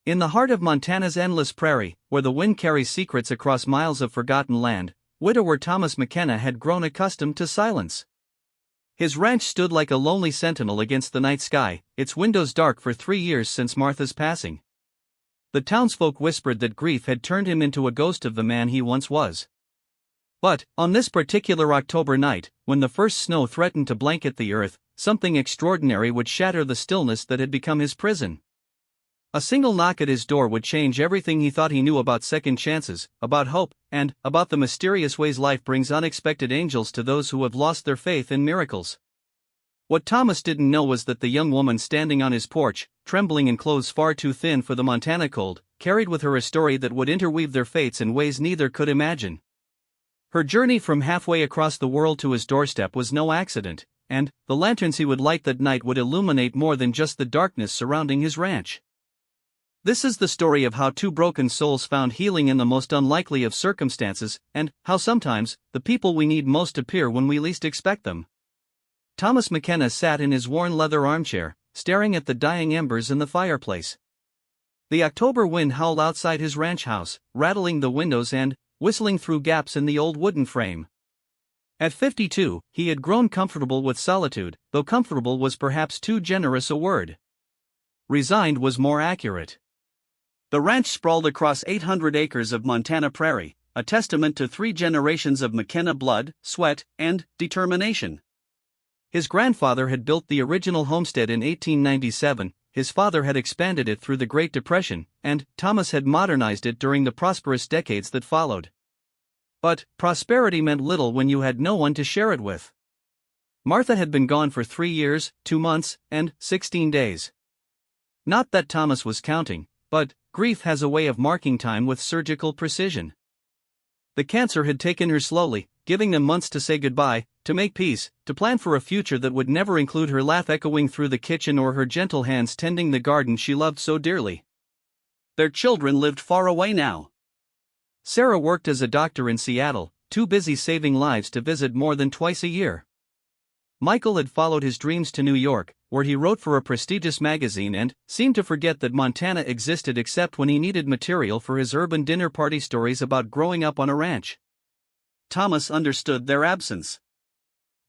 In the heart of Montana's endless prairie, where the wind carries secrets across miles of forgotten land, widower Thomas McKenna had grown accustomed to silence. His ranch stood like a lonely sentinel against the night sky, its windows dark for 3 years since Martha's passing. The townsfolk whispered that grief had turned him into a ghost of the man he once was. But, on this particular October night, when the first snow threatened to blanket the earth, something extraordinary would shatter the stillness that had become his prison. A single knock at his door would change everything he thought he knew about second chances, about hope, and about the mysterious ways life brings unexpected angels to those who have lost their faith in miracles. What Thomas didn't know was that the young woman standing on his porch, trembling in clothes far too thin for the Montana cold, carried with her a story that would interweave their fates in ways neither could imagine. Her journey from halfway across the world to his doorstep was no accident, and the lanterns he would light that night would illuminate more than just the darkness surrounding his ranch. This is the story of how two broken souls found healing in the most unlikely of circumstances, and how sometimes the people we need most appear when we least expect them. Thomas McKenna sat in his worn leather armchair, staring at the dying embers in the fireplace. The October wind howled outside his ranch house, rattling the windows and whistling through gaps in the old wooden frame. At 52, he had grown comfortable with solitude, though comfortable was perhaps too generous a word. Resigned was more accurate. The ranch sprawled across 800 acres of Montana prairie, a testament to 3 generations of McKenna blood, sweat, and determination. His grandfather had built the original homestead in 1897, his father had expanded it through the Great Depression, and Thomas had modernized it during the prosperous decades that followed. But prosperity meant little when you had no one to share it with. Martha had been gone for 3 years, 2 months, and 16 days. Not that Thomas was counting, but grief has a way of marking time with surgical precision. The cancer had taken her slowly, giving them months to say goodbye, to make peace, to plan for a future that would never include her laugh echoing through the kitchen or her gentle hands tending the garden she loved so dearly. Their children lived far away now. Sarah worked as a doctor in Seattle, too busy saving lives to visit more than twice a year. Michael had followed his dreams to New York, where he wrote for a prestigious magazine and seemed to forget that Montana existed except when he needed material for his urban dinner party stories about growing up on a ranch. Thomas understood their absence.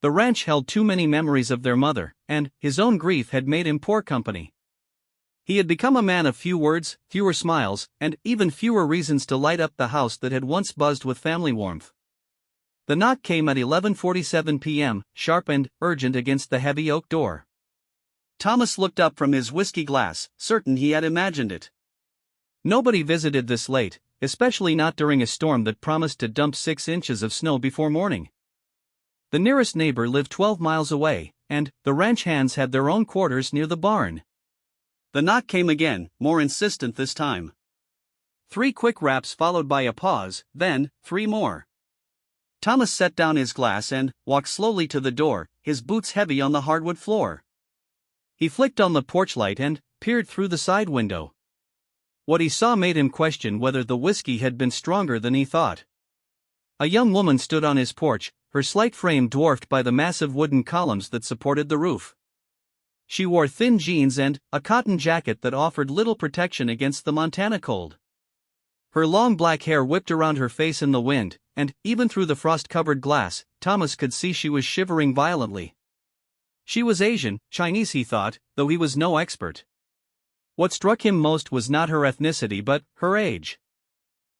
The ranch held too many memories of their mother, and his own grief had made him poor company. He had become a man of few words, fewer smiles, and even fewer reasons to light up the house that had once buzzed with family warmth. The knock came at 11:47 p.m., sharp and urgent against the heavy oak door. Thomas looked up from his whiskey glass, certain he had imagined it. Nobody visited this late, especially not during a storm that promised to dump 6 inches of snow before morning. The nearest neighbor lived 12 miles away, and the ranch hands had their own quarters near the barn. The knock came again, more insistent this time. 3 quick raps followed by a pause, then 3 more. Thomas set down his glass and walked slowly to the door, his boots heavy on the hardwood floor. He flicked on the porch light and peered through the side window. What he saw made him question whether the whiskey had been stronger than he thought. A young woman stood on his porch, her slight frame dwarfed by the massive wooden columns that supported the roof. She wore thin jeans and a cotton jacket that offered little protection against the Montana cold. Her long black hair whipped around her face in the wind, and even through the frost-covered glass, Thomas could see she was shivering violently. She was Asian, Chinese he thought, though he was no expert. What struck him most was not her ethnicity but her age.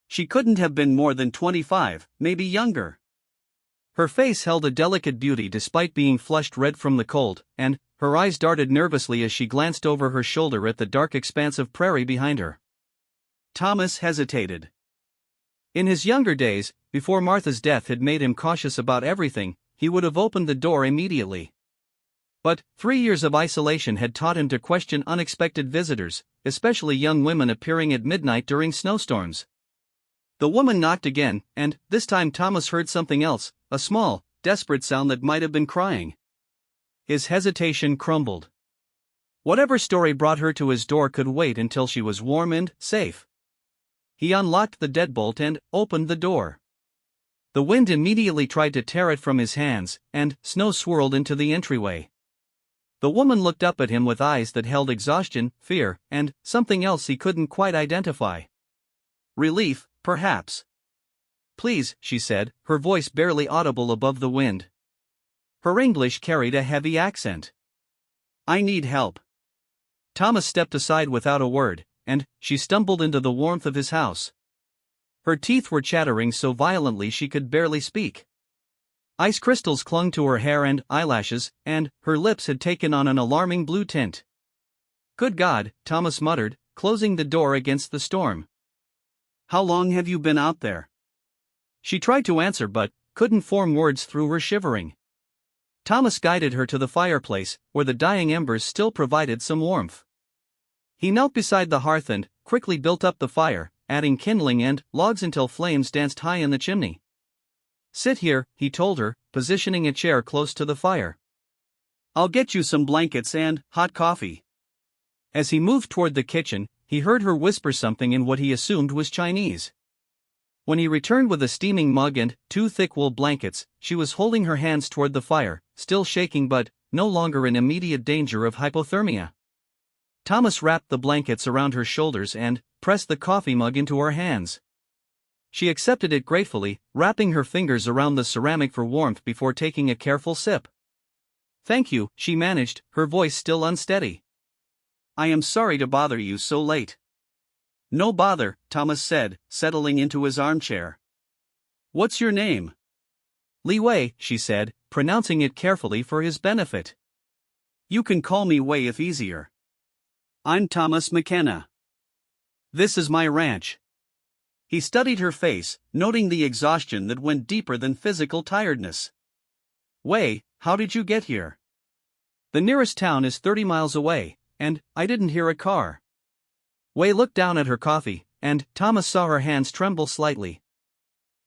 She couldn't have been more than 25, maybe younger. Her face held a delicate beauty despite being flushed red from the cold, and her eyes darted nervously as she glanced over her shoulder at the dark expanse of prairie behind her. Thomas hesitated. In his younger days, before Martha's death had made him cautious about everything, he would have opened the door immediately. But 3 years of isolation had taught him to question unexpected visitors, especially young women appearing at midnight during snowstorms. The woman knocked again, and this time Thomas heard something else, a small, desperate sound that might have been crying. His hesitation crumbled. Whatever story brought her to his door could wait until she was warm and safe. He unlocked the deadbolt and opened the door. The wind immediately tried to tear it from his hands, and snow swirled into the entryway. The woman looked up at him with eyes that held exhaustion, fear, and something else he couldn't quite identify. Relief, perhaps. "Please," she said, her voice barely audible above the wind. Her English carried a heavy accent. "I need help." Thomas stepped aside without a word, and she stumbled into the warmth of his house. Her teeth were chattering so violently she could barely speak. Ice crystals clung to her hair and eyelashes, and her lips had taken on an alarming blue tint. "Good God," Thomas muttered, closing the door against the storm. "How long have you been out there?" She tried to answer but couldn't form words through her shivering. Thomas guided her to the fireplace, where the dying embers still provided some warmth. He knelt beside the hearth and quickly built up the fire, adding kindling and logs until flames danced high in the chimney. "Sit here," he told her, positioning a chair close to the fire. "I'll get you some blankets and hot coffee." As he moved toward the kitchen, he heard her whisper something in what he assumed was Chinese. When he returned with a steaming mug and 2 thick wool blankets, she was holding her hands toward the fire, still shaking but no longer in immediate danger of hypothermia. Thomas wrapped the blankets around her shoulders and pressed the coffee mug into her hands. She accepted it gratefully, wrapping her fingers around the ceramic for warmth before taking a careful sip. "Thank you," she managed, her voice still unsteady. "I am sorry to bother you so late." "No bother," Thomas said, settling into his armchair. "What's your name?" "Li Wei," she said, pronouncing it carefully for his benefit. "You can call me Wei if easier." "I'm Thomas McKenna. This is my ranch." He studied her face, noting the exhaustion that went deeper than physical tiredness. "Wei, how did you get here?" "The nearest town is 30 miles away, and I didn't hear a car." Wei looked down at her coffee, and Thomas saw her hands tremble slightly.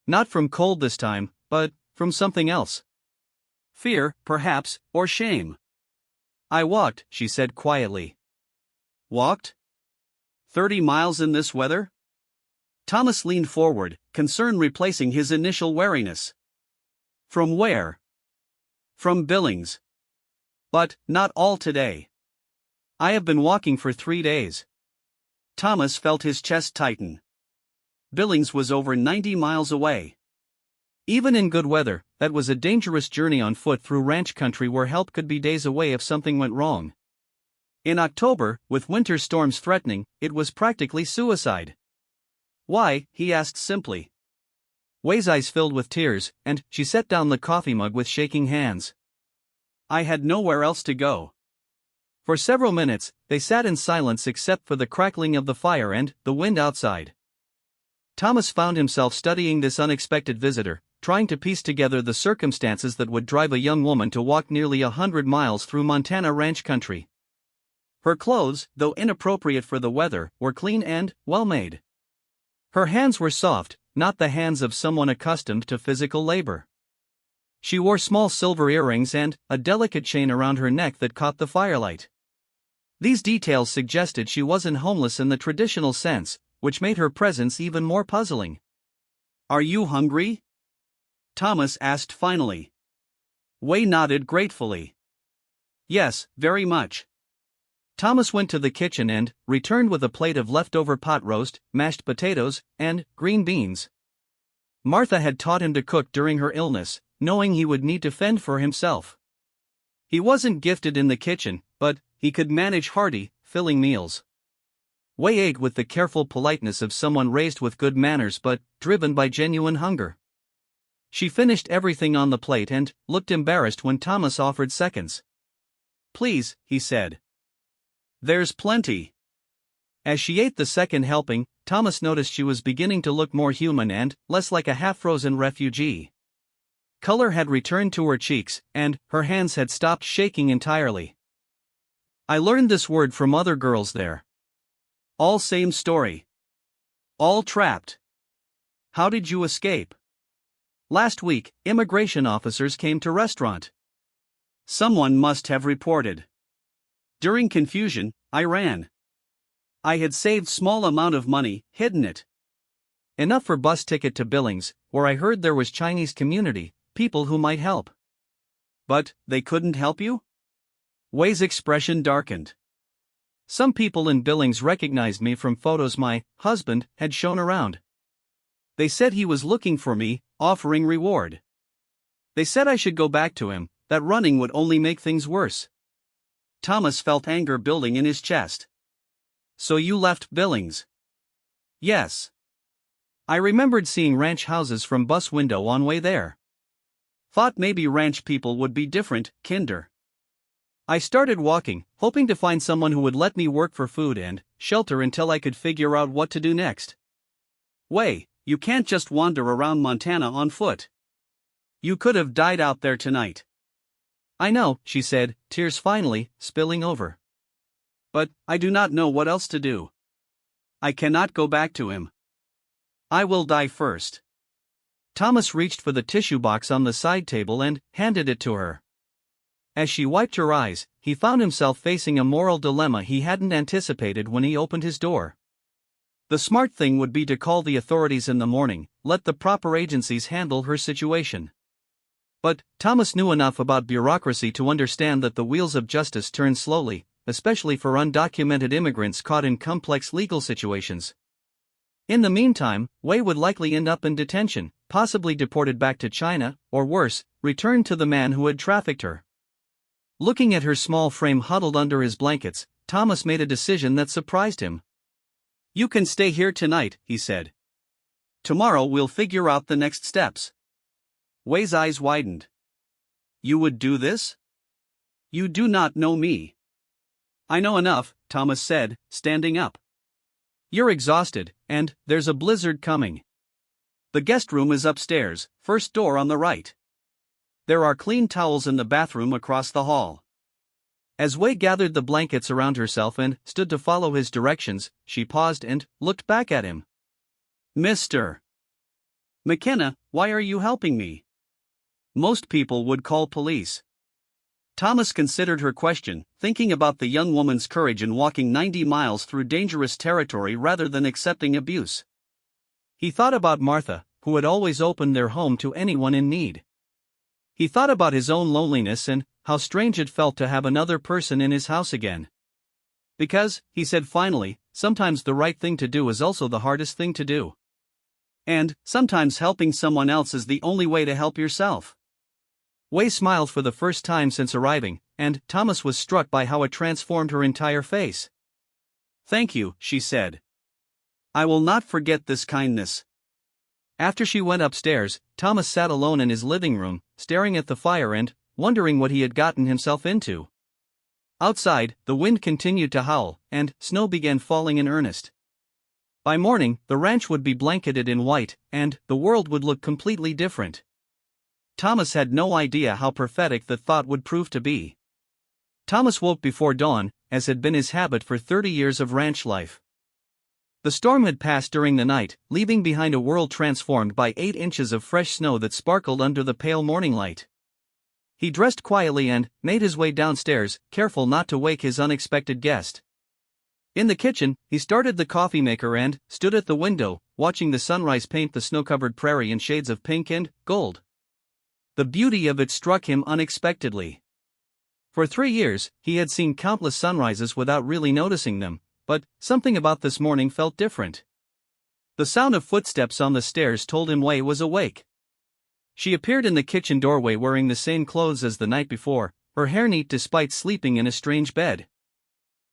Not from cold this time, but from something else. Fear, perhaps, or shame. "I walked," she said quietly. "Walked? 30 miles in this weather?" Thomas leaned forward, concern replacing his initial wariness. "From where?" "From Billings. But not all today. I have been walking for 3 days." Thomas felt his chest tighten. Billings was over 90 miles away. Even in good weather, that was a dangerous journey on foot through ranch country where help could be days away if something went wrong. In October, with winter storms threatening, it was practically suicide. "Why?" he asked simply. Wei's eyes filled with tears, and she set down the coffee mug with shaking hands. "I had nowhere else to go." For several minutes, they sat in silence except for the crackling of the fire and the wind outside. Thomas found himself studying this unexpected visitor, trying to piece together the circumstances that would drive a young woman to walk nearly 100 miles through Montana ranch country. Her clothes, though inappropriate for the weather, were clean and well-made. Her hands were soft, not the hands of someone accustomed to physical labor. She wore small silver earrings and a delicate chain around her neck that caught the firelight. These details suggested she wasn't homeless in the traditional sense, which made her presence even more puzzling. "Are you hungry?" Thomas asked finally. Wei nodded gratefully. "Yes, very much." Thomas went to the kitchen and returned with a plate of leftover pot roast, mashed potatoes, and green beans. Martha had taught him to cook during her illness, knowing he would need to fend for himself. He wasn't gifted in the kitchen, but he could manage hearty, filling meals. Wei ate with the careful politeness of someone raised with good manners but driven by genuine hunger. She finished everything on the plate and looked embarrassed when Thomas offered seconds. "Please," he said. "There's plenty." As she ate the second helping, Thomas noticed she was beginning to look more human and less like a half-frozen refugee. Color had returned to her cheeks, and her hands had stopped shaking entirely. "I learned this word from other girls there. All same story. All trapped. How did you escape?" "Last week, immigration officers came to restaurant. Someone must have reported. During confusion, I ran. I had saved small amount of money, hidden it. Enough for bus ticket to Billings, where I heard there was Chinese community, people who might help." "But they couldn't help you?" Wei's expression darkened. Some people in Billings recognized me from photos my husband had shown around. They said he was looking for me, offering reward. They said I should go back to him, that running would only make things worse. Thomas felt anger building in his chest. So you left Billings? Yes. I remembered seeing ranch houses from bus window on way there. Thought maybe ranch people would be different, kinder. I started walking, hoping to find someone who would let me work for food and shelter until I could figure out what to do next. Wei, you can't just wander around Montana on foot. You could have died out there tonight. I know, she said, tears finally spilling over. But I do not know what else to do. I cannot go back to him. I will die first. Thomas reached for the tissue box on the side table and handed it to her. As she wiped her eyes, he found himself facing a moral dilemma he hadn't anticipated when he opened his door. The smart thing would be to call the authorities in the morning, let the proper agencies handle her situation. But Thomas knew enough about bureaucracy to understand that the wheels of justice turn slowly, especially for undocumented immigrants caught in complex legal situations. In the meantime, Wei would likely end up in detention, possibly deported back to China, or worse, returned to the man who had trafficked her. Looking at her small frame huddled under his blankets, Thomas made a decision that surprised him. You can stay here tonight, he said. Tomorrow we'll figure out the next steps. Wei's eyes widened. You would do this? You do not know me. I know enough, Thomas said, standing up. You're exhausted, and there's a blizzard coming. The guest room is upstairs, first door on the right. There are clean towels in the bathroom across the hall. As Wei gathered the blankets around herself and stood to follow his directions, she paused and looked back at him. Mr. McKenna, why are you helping me? Most people would call police. Thomas considered her question, thinking about the young woman's courage in walking 90 miles through dangerous territory rather than accepting abuse. He thought about Martha, who had always opened their home to anyone in need. He thought about his own loneliness and how strange it felt to have another person in his house again. Because, he said finally, sometimes the right thing to do is also the hardest thing to do. And, sometimes helping someone else is the only way to help yourself. Wei smiled for the first time since arriving, and Thomas was struck by how it transformed her entire face. Thank you, she said. I will not forget this kindness. After she went upstairs, Thomas sat alone in his living room, staring at the fire and wondering what he had gotten himself into. Outside, the wind continued to howl, and snow began falling in earnest. By morning, the ranch would be blanketed in white, and the world would look completely different. Thomas had no idea how prophetic the thought would prove to be. Thomas woke before dawn, as had been his habit for 30 years of ranch life. The storm had passed during the night, leaving behind a world transformed by 8 inches of fresh snow that sparkled under the pale morning light. He dressed quietly and made his way downstairs, careful not to wake his unexpected guest. In the kitchen, he started the coffee maker and stood at the window, watching the sunrise paint the snow-covered prairie in shades of pink and gold. The beauty of it struck him unexpectedly. For 3 years, he had seen countless sunrises without really noticing them, but something about this morning felt different. The sound of footsteps on the stairs told him Wei was awake. She appeared in the kitchen doorway wearing the same clothes as the night before, her hair neat despite sleeping in a strange bed.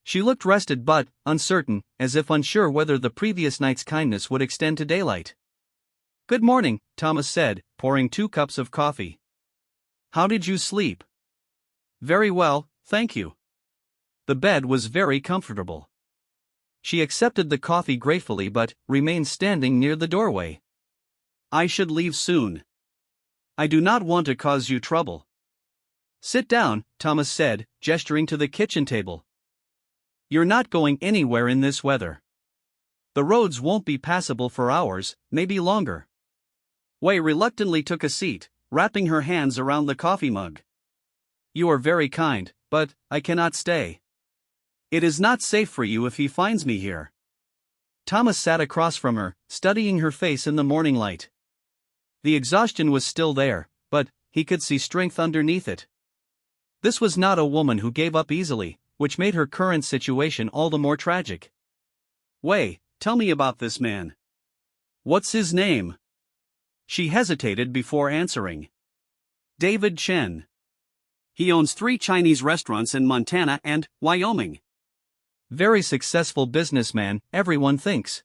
She looked rested but uncertain, as if unsure whether the previous night's kindness would extend to daylight. Good morning, Thomas said, pouring 2 cups of coffee. How did you sleep? Very well, thank you. The bed was very comfortable. She accepted the coffee gratefully but remained standing near the doorway. I should leave soon. I do not want to cause you trouble. Sit down, Thomas said, gesturing to the kitchen table. You're not going anywhere in this weather. The roads won't be passable for hours, maybe longer. Wei reluctantly took a seat, wrapping her hands around the coffee mug. You are very kind, but I cannot stay. It is not safe for you if he finds me here. Thomas sat across from her, studying her face in the morning light. The exhaustion was still there, but he could see strength underneath it. This was not a woman who gave up easily, which made her current situation all the more tragic. Wei, tell me about this man. What's his name? She hesitated before answering. David Chen. He owns 3 Chinese restaurants in Montana and Wyoming. Very successful businessman, everyone thinks.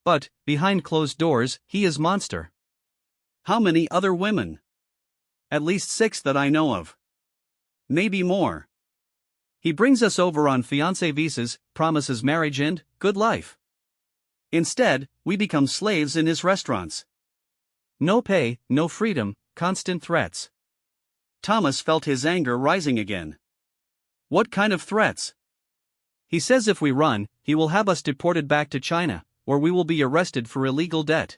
But, behind closed doors, he is monster. How many other women? At least 6 that I know of. Maybe more. He brings us over on fiancé visas, promises marriage and good life. Instead, we become slaves in his restaurants. No pay, no freedom, constant threats. Thomas felt his anger rising again. What kind of threats? He says if we run, he will have us deported back to China, or we will be arrested for illegal debt.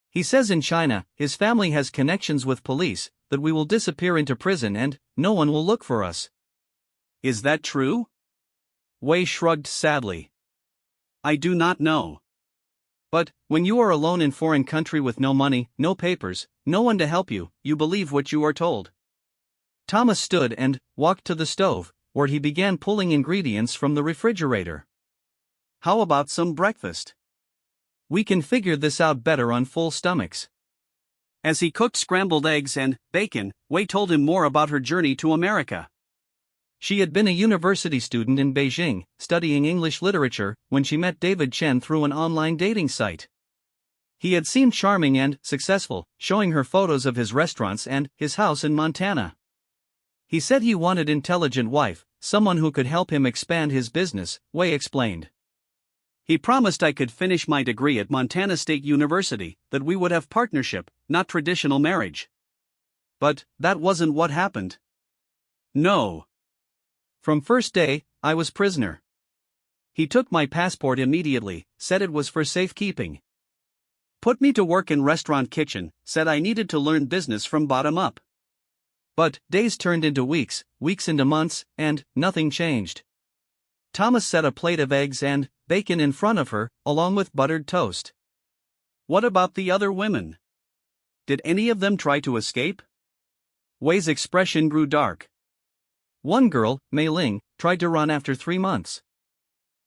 He says in China, his family has connections with police, that we will disappear into prison and no one will look for us. Is that true? Wei shrugged sadly. I do not know. But, when you are alone in foreign country with no money, no papers, no one to help you, you believe what you are told. Thomas stood and walked to the stove, where he began pulling ingredients from the refrigerator. How about some breakfast? We can figure this out better on full stomachs. As he cooked scrambled eggs and bacon, Wei told him more about her journey to America. She had been a university student in Beijing, studying English literature, when she met David Chen through an online dating site. He had seemed charming and successful, showing her photos of his restaurants and his house in Montana. He said he wanted an intelligent wife, someone who could help him expand his business, Wei explained. He promised I could finish my degree at Montana State University, that we would have partnership, not traditional marriage. But that wasn't what happened. No. From first day, I was prisoner. He took my passport immediately, said it was for safekeeping. Put me to work in restaurant kitchen, said I needed to learn business from bottom up. But days turned into weeks, weeks into months, and nothing changed. Thomas set a plate of eggs and bacon in front of her, along with buttered toast. What about the other women? Did any of them try to escape? Wei's expression grew dark. One girl, Mei Ling, tried to run after 3 months.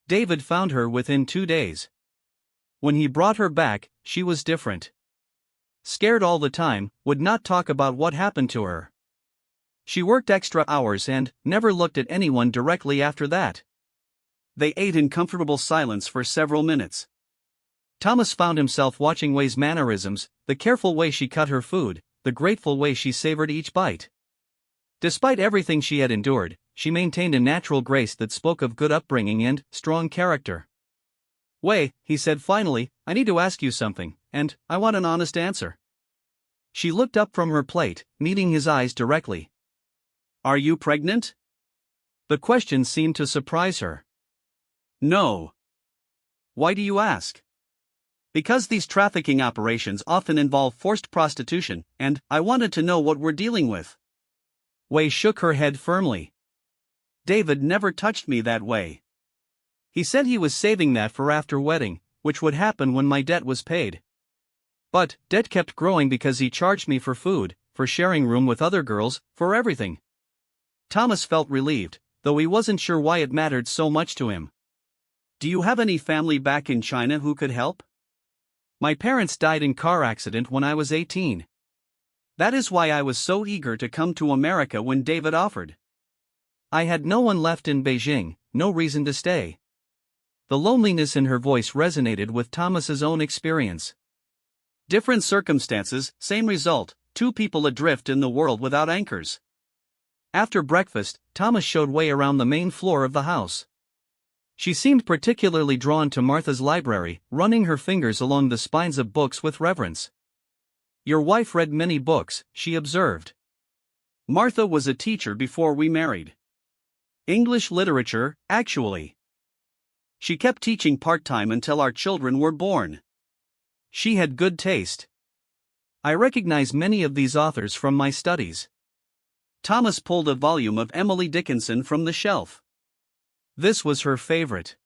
David found her within 2 days. When he brought her back, she was different. Scared all the time, would not talk about what happened to her. She worked extra hours and never looked at anyone directly after that. They ate in comfortable silence for several minutes. Thomas found himself watching Wei's mannerisms, the careful way she cut her food, the grateful way she savored each bite. Despite everything she had endured, she maintained a natural grace that spoke of good upbringing and strong character. Wei, he said finally, I need to ask you something, and I want an honest answer. She looked up from her plate, meeting his eyes directly. Are you pregnant? The question seemed to surprise her. No. Why do you ask? Because these trafficking operations often involve forced prostitution, and I wanted to know what we're dealing with. Wei shook her head firmly. David never touched me that way. He said he was saving that for after wedding, which would happen when my debt was paid. But debt kept growing because he charged me for food, for sharing room with other girls, for everything. Thomas felt relieved, though he wasn't sure why it mattered so much to him. Do you have any family back in China who could help? My parents died in car accident when I was 18. That is why I was so eager to come to America when David offered. I had no one left in Beijing, no reason to stay. The loneliness in her voice resonated with Thomas's own experience. Different circumstances, same result, 2 people adrift in the world without anchors. After breakfast, Thomas showed Wei around the main floor of the house. She seemed particularly drawn to Martha's library, running her fingers along the spines of books with reverence. Your wife read many books, she observed. Martha was a teacher before we married. English literature, actually. She kept teaching part-time until our children were born. She had good taste. I recognize many of these authors from my studies. Thomas pulled a volume of Emily Dickinson from the shelf. This was her favorite.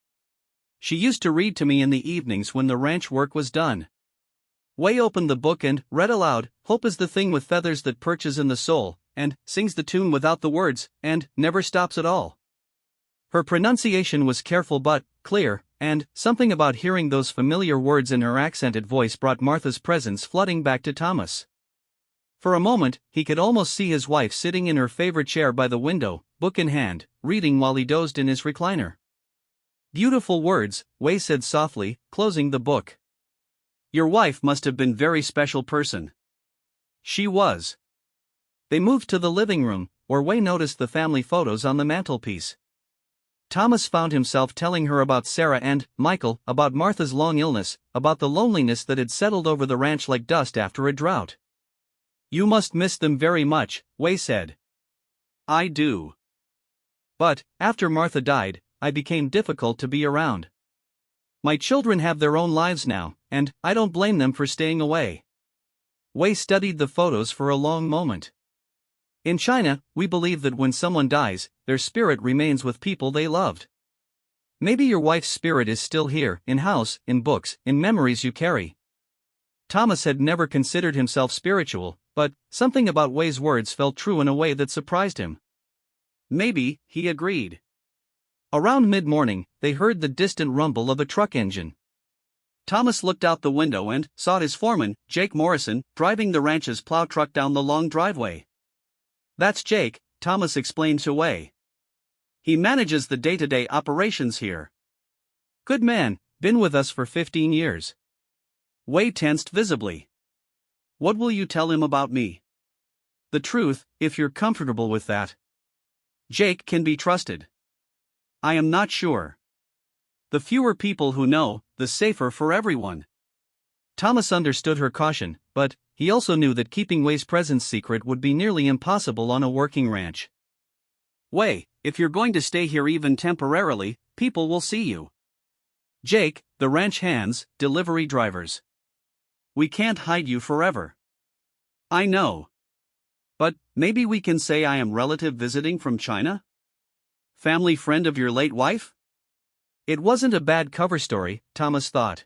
She used to read to me in the evenings when the ranch work was done. Wei opened the book and read aloud, Hope is the thing with feathers that perches in the soul, and sings the tune without the words, and never stops at all. Her pronunciation was careful but clear, and something about hearing those familiar words in her accented voice brought Martha's presence flooding back to Thomas. For a moment, he could almost see his wife sitting in her favorite chair by the window, book in hand, reading while he dozed in his recliner. "Beautiful words," Wei said softly, closing the book. "Your wife must have been a very special person." She was. They moved to the living room, where Wei noticed the family photos on the mantelpiece. Thomas found himself telling her about Sarah and Michael, about Martha's long illness, about the loneliness that had settled over the ranch like dust after a drought. "You must miss them very much," Wei said. "I do. But, after Martha died, I became difficult to be around. My children have their own lives now, and I don't blame them for staying away." Wei studied the photos for a long moment. "In China, we believe that when someone dies, their spirit remains with people they loved. Maybe your wife's spirit is still here, in-house, in books, in memories you carry." Thomas had never considered himself spiritual, but something about Wei's words felt true in a way that surprised him. "Maybe," he agreed. Around mid-morning, they heard the distant rumble of a truck engine. Thomas looked out the window and saw his foreman, Jake Morrison, driving the ranch's plow truck down the long driveway. "That's Jake," Thomas explained to Wei. "He manages the day-to-day operations here. Good man, been with us for 15 years. Wei tensed visibly. "What will you tell him about me?" "The truth, if you're comfortable with that." "Jake can be trusted." "I am not sure. The fewer people who know, the safer for everyone." Thomas understood her caution, but he also knew that keeping Wei's presence secret would be nearly impossible on a working ranch. "Wei, if you're going to stay here even temporarily, people will see you. Jake, the ranch hands, delivery drivers. We can't hide you forever." "I know. But maybe we can say I am relative visiting from China? Family friend of your late wife?" It wasn't a bad cover story, Thomas thought.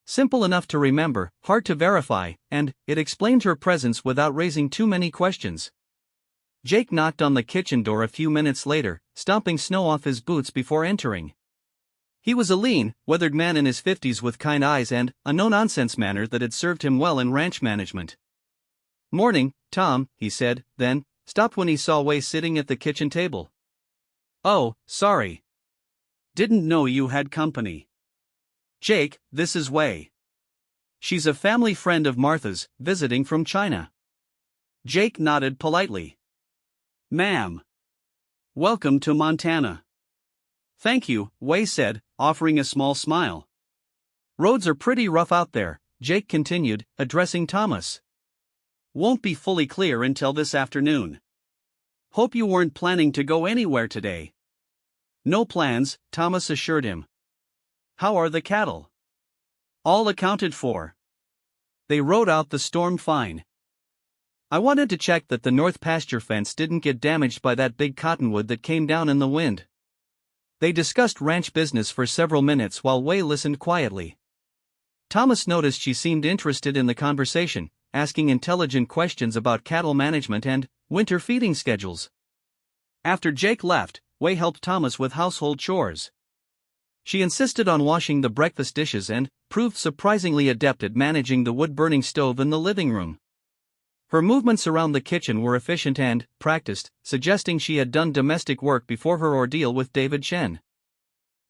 Simple enough to remember, hard to verify, and it explained her presence without raising too many questions. Jake knocked on the kitchen door a few minutes later, stomping snow off his boots before entering. He was a lean, weathered man in his 50s with kind eyes and a no-nonsense manner that had served him well in ranch management. "Morning, Tom," he said, then stopped when he saw Wei sitting at the kitchen table. "Oh, sorry. Didn't know you had company." "Jake, this is Wei. She's a family friend of Martha's, visiting from China." Jake nodded politely. "Ma'am. Welcome to Montana." "Thank you," Wei said, offering a small smile. "Roads are pretty rough out there," Jake continued, addressing Thomas. "Won't be fully clear until this afternoon. Hope you weren't planning to go anywhere today." "No plans," Thomas assured him. "How are the cattle?" "All accounted for. They rode out the storm fine. I wanted to check that the north pasture fence didn't get damaged by that big cottonwood that came down in the wind." They discussed ranch business for several minutes while Wei listened quietly. Thomas noticed she seemed interested in the conversation, asking intelligent questions about cattle management and winter feeding schedules. After Jake left, Wei helped Thomas with household chores. She insisted on washing the breakfast dishes and proved surprisingly adept at managing the wood-burning stove in the living room. Her movements around the kitchen were efficient and practiced, suggesting she had done domestic work before her ordeal with David Chen.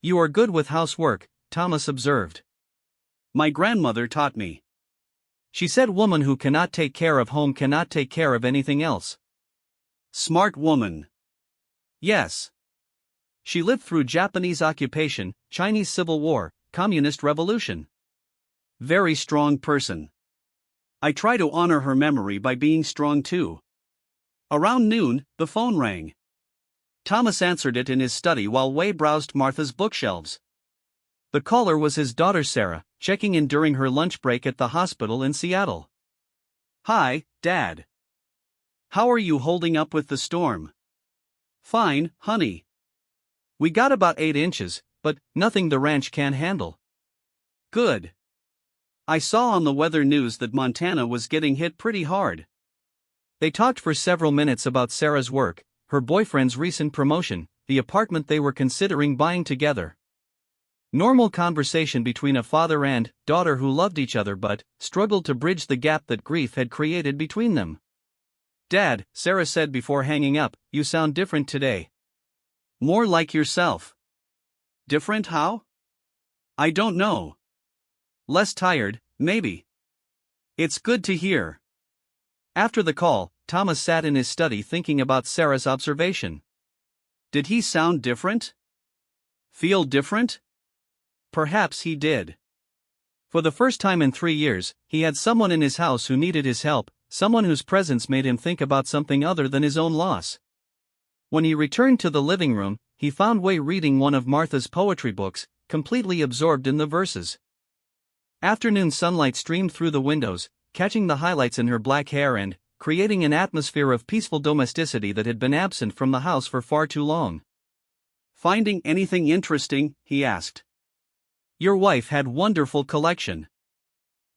"You are good with housework," Thomas observed. "My grandmother taught me. She said woman who cannot take care of home cannot take care of anything else." "Smart woman." "Yes. She lived through Japanese occupation, Chinese Civil War, Communist Revolution. Very strong person. I try to honor her memory by being strong too." Around noon, the phone rang. Thomas answered it in his study while Wei browsed Martha's bookshelves. The caller was his daughter Sarah, checking in during her lunch break at the hospital in Seattle. "Hi, Dad. How are you holding up with the storm?" "Fine, honey. We got about 8 inches, but nothing the ranch can't handle." "Good. I saw on the weather news that Montana was getting hit pretty hard." They talked for several minutes about Sarah's work, her boyfriend's recent promotion, the apartment they were considering buying together. Normal conversation between a father and daughter who loved each other but struggled to bridge the gap that grief had created between them. "Dad," Sarah said before hanging up, "you sound different today." "More like yourself." "Different how?" "I don't know. Less tired, maybe." "It's good to hear." After the call, Thomas sat in his study thinking about Sarah's observation. Did he sound different? Feel different? Perhaps he did. For the first time in 3 years, he had someone in his house who needed his help, someone whose presence made him think about something other than his own loss. When he returned to the living room, he found Wei reading one of Martha's poetry books, completely absorbed in the verses. Afternoon sunlight streamed through the windows, catching the highlights in her black hair and creating an atmosphere of peaceful domesticity that had been absent from the house for far too long. "Finding anything interesting?" he asked. "Your wife had wonderful collection.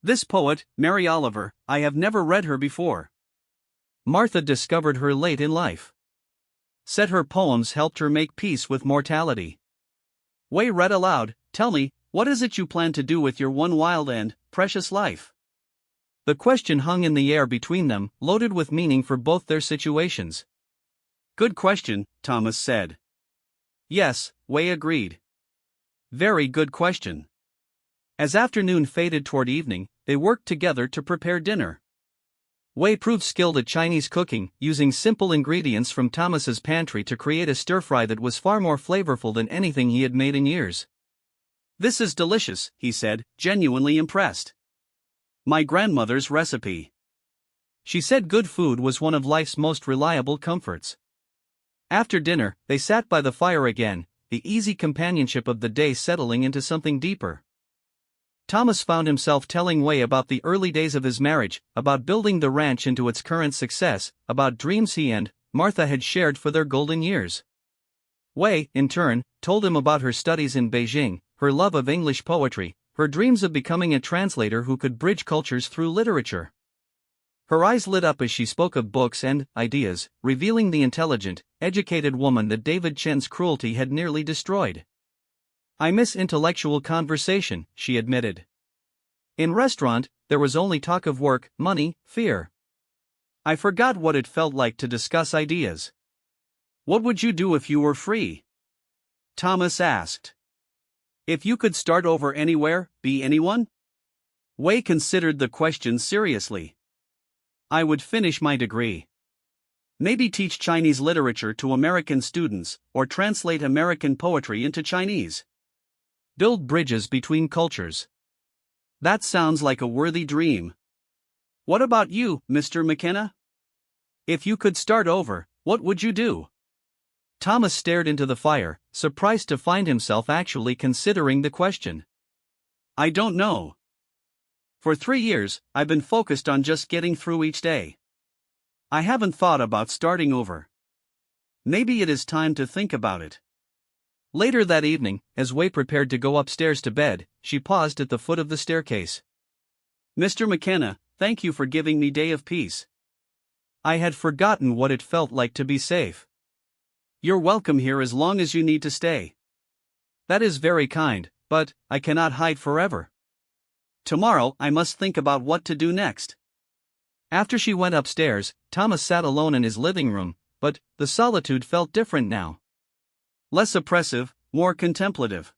This poet, Mary Oliver, I have never read her before. Martha discovered her late in life. Said her poems helped her make peace with mortality." Wei read aloud, "Tell me, what is it you plan to do with your one wild and precious life?" The question hung in the air between them, loaded with meaning for both their situations. "Good question," Thomas said. "Yes," Wei agreed. "Very good question." As afternoon faded toward evening, they worked together to prepare dinner. Wei proved skilled at Chinese cooking, using simple ingredients from Thomas's pantry to create a stir-fry that was far more flavorful than anything he had made in years. "This is delicious," he said, genuinely impressed. "My grandmother's recipe." She said good food was one of life's most reliable comforts. After dinner, they sat by the fire again, the easy companionship of the day settling into something deeper. Thomas found himself telling Wei about the early days of his marriage, about building the ranch into its current success, about dreams he and Martha had shared for their golden years. Wei, in turn, told him about her studies in Beijing, her love of English poetry, her dreams of becoming a translator who could bridge cultures through literature. Her eyes lit up as she spoke of books and ideas, revealing the intelligent, educated woman that David Chen's cruelty had nearly destroyed. "I miss intellectual conversation," she admitted. "In restaurant, there was only talk of work, money, fear. I forgot what it felt like to discuss ideas." "What would you do if you were free?" Thomas asked. "If you could start over anywhere, be anyone?" Wei considered the question seriously. "I would finish my degree. Maybe teach Chinese literature to American students, or translate American poetry into Chinese. Build bridges between cultures. That sounds like a worthy dream. What about you, Mr. McKenna? If you could start over, what would you do?" Thomas stared into the fire, surprised to find himself actually considering the question. "I don't know. For 3 years, I've been focused on just getting through each day. I haven't thought about starting over. Maybe it is time to think about it." Later that evening, as Wei prepared to go upstairs to bed, she paused at the foot of the staircase. "Mr. McKenna, thank you for giving me day of peace. I had forgotten what it felt like to be safe." "You're welcome here as long as you need to stay." "That is very kind, but I cannot hide forever. Tomorrow I must think about what to do next." After she went upstairs, Thomas sat alone in his living room, but the solitude felt different now. Less oppressive, more contemplative.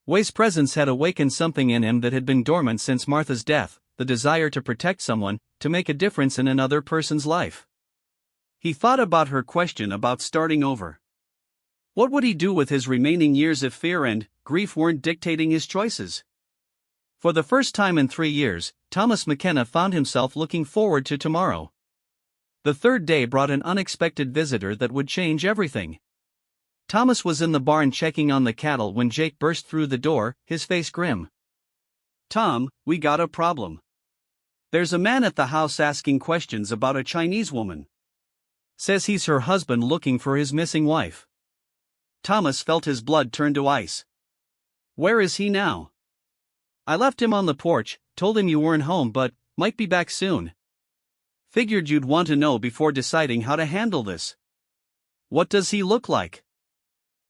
Wei's presence had awakened something in him that had been dormant since Martha's death, the desire to protect someone, to make a difference in another person's life. He thought about her question about starting over. What would he do with his remaining years if fear and grief weren't dictating his choices? For the first time in 3 years, Thomas McKenna found himself looking forward to tomorrow. The third day brought an unexpected visitor that would change everything. Thomas was in the barn checking on the cattle when Jake burst through the door, his face grim. "Tom, we got a problem. There's a man at the house asking questions about a Chinese woman. Says he's her husband looking for his missing wife." Thomas felt his blood turn to ice. "Where is he now?" "I left him on the porch, told him you weren't home but might be back soon." Figured you'd want to know before deciding how to handle this. What does he look like?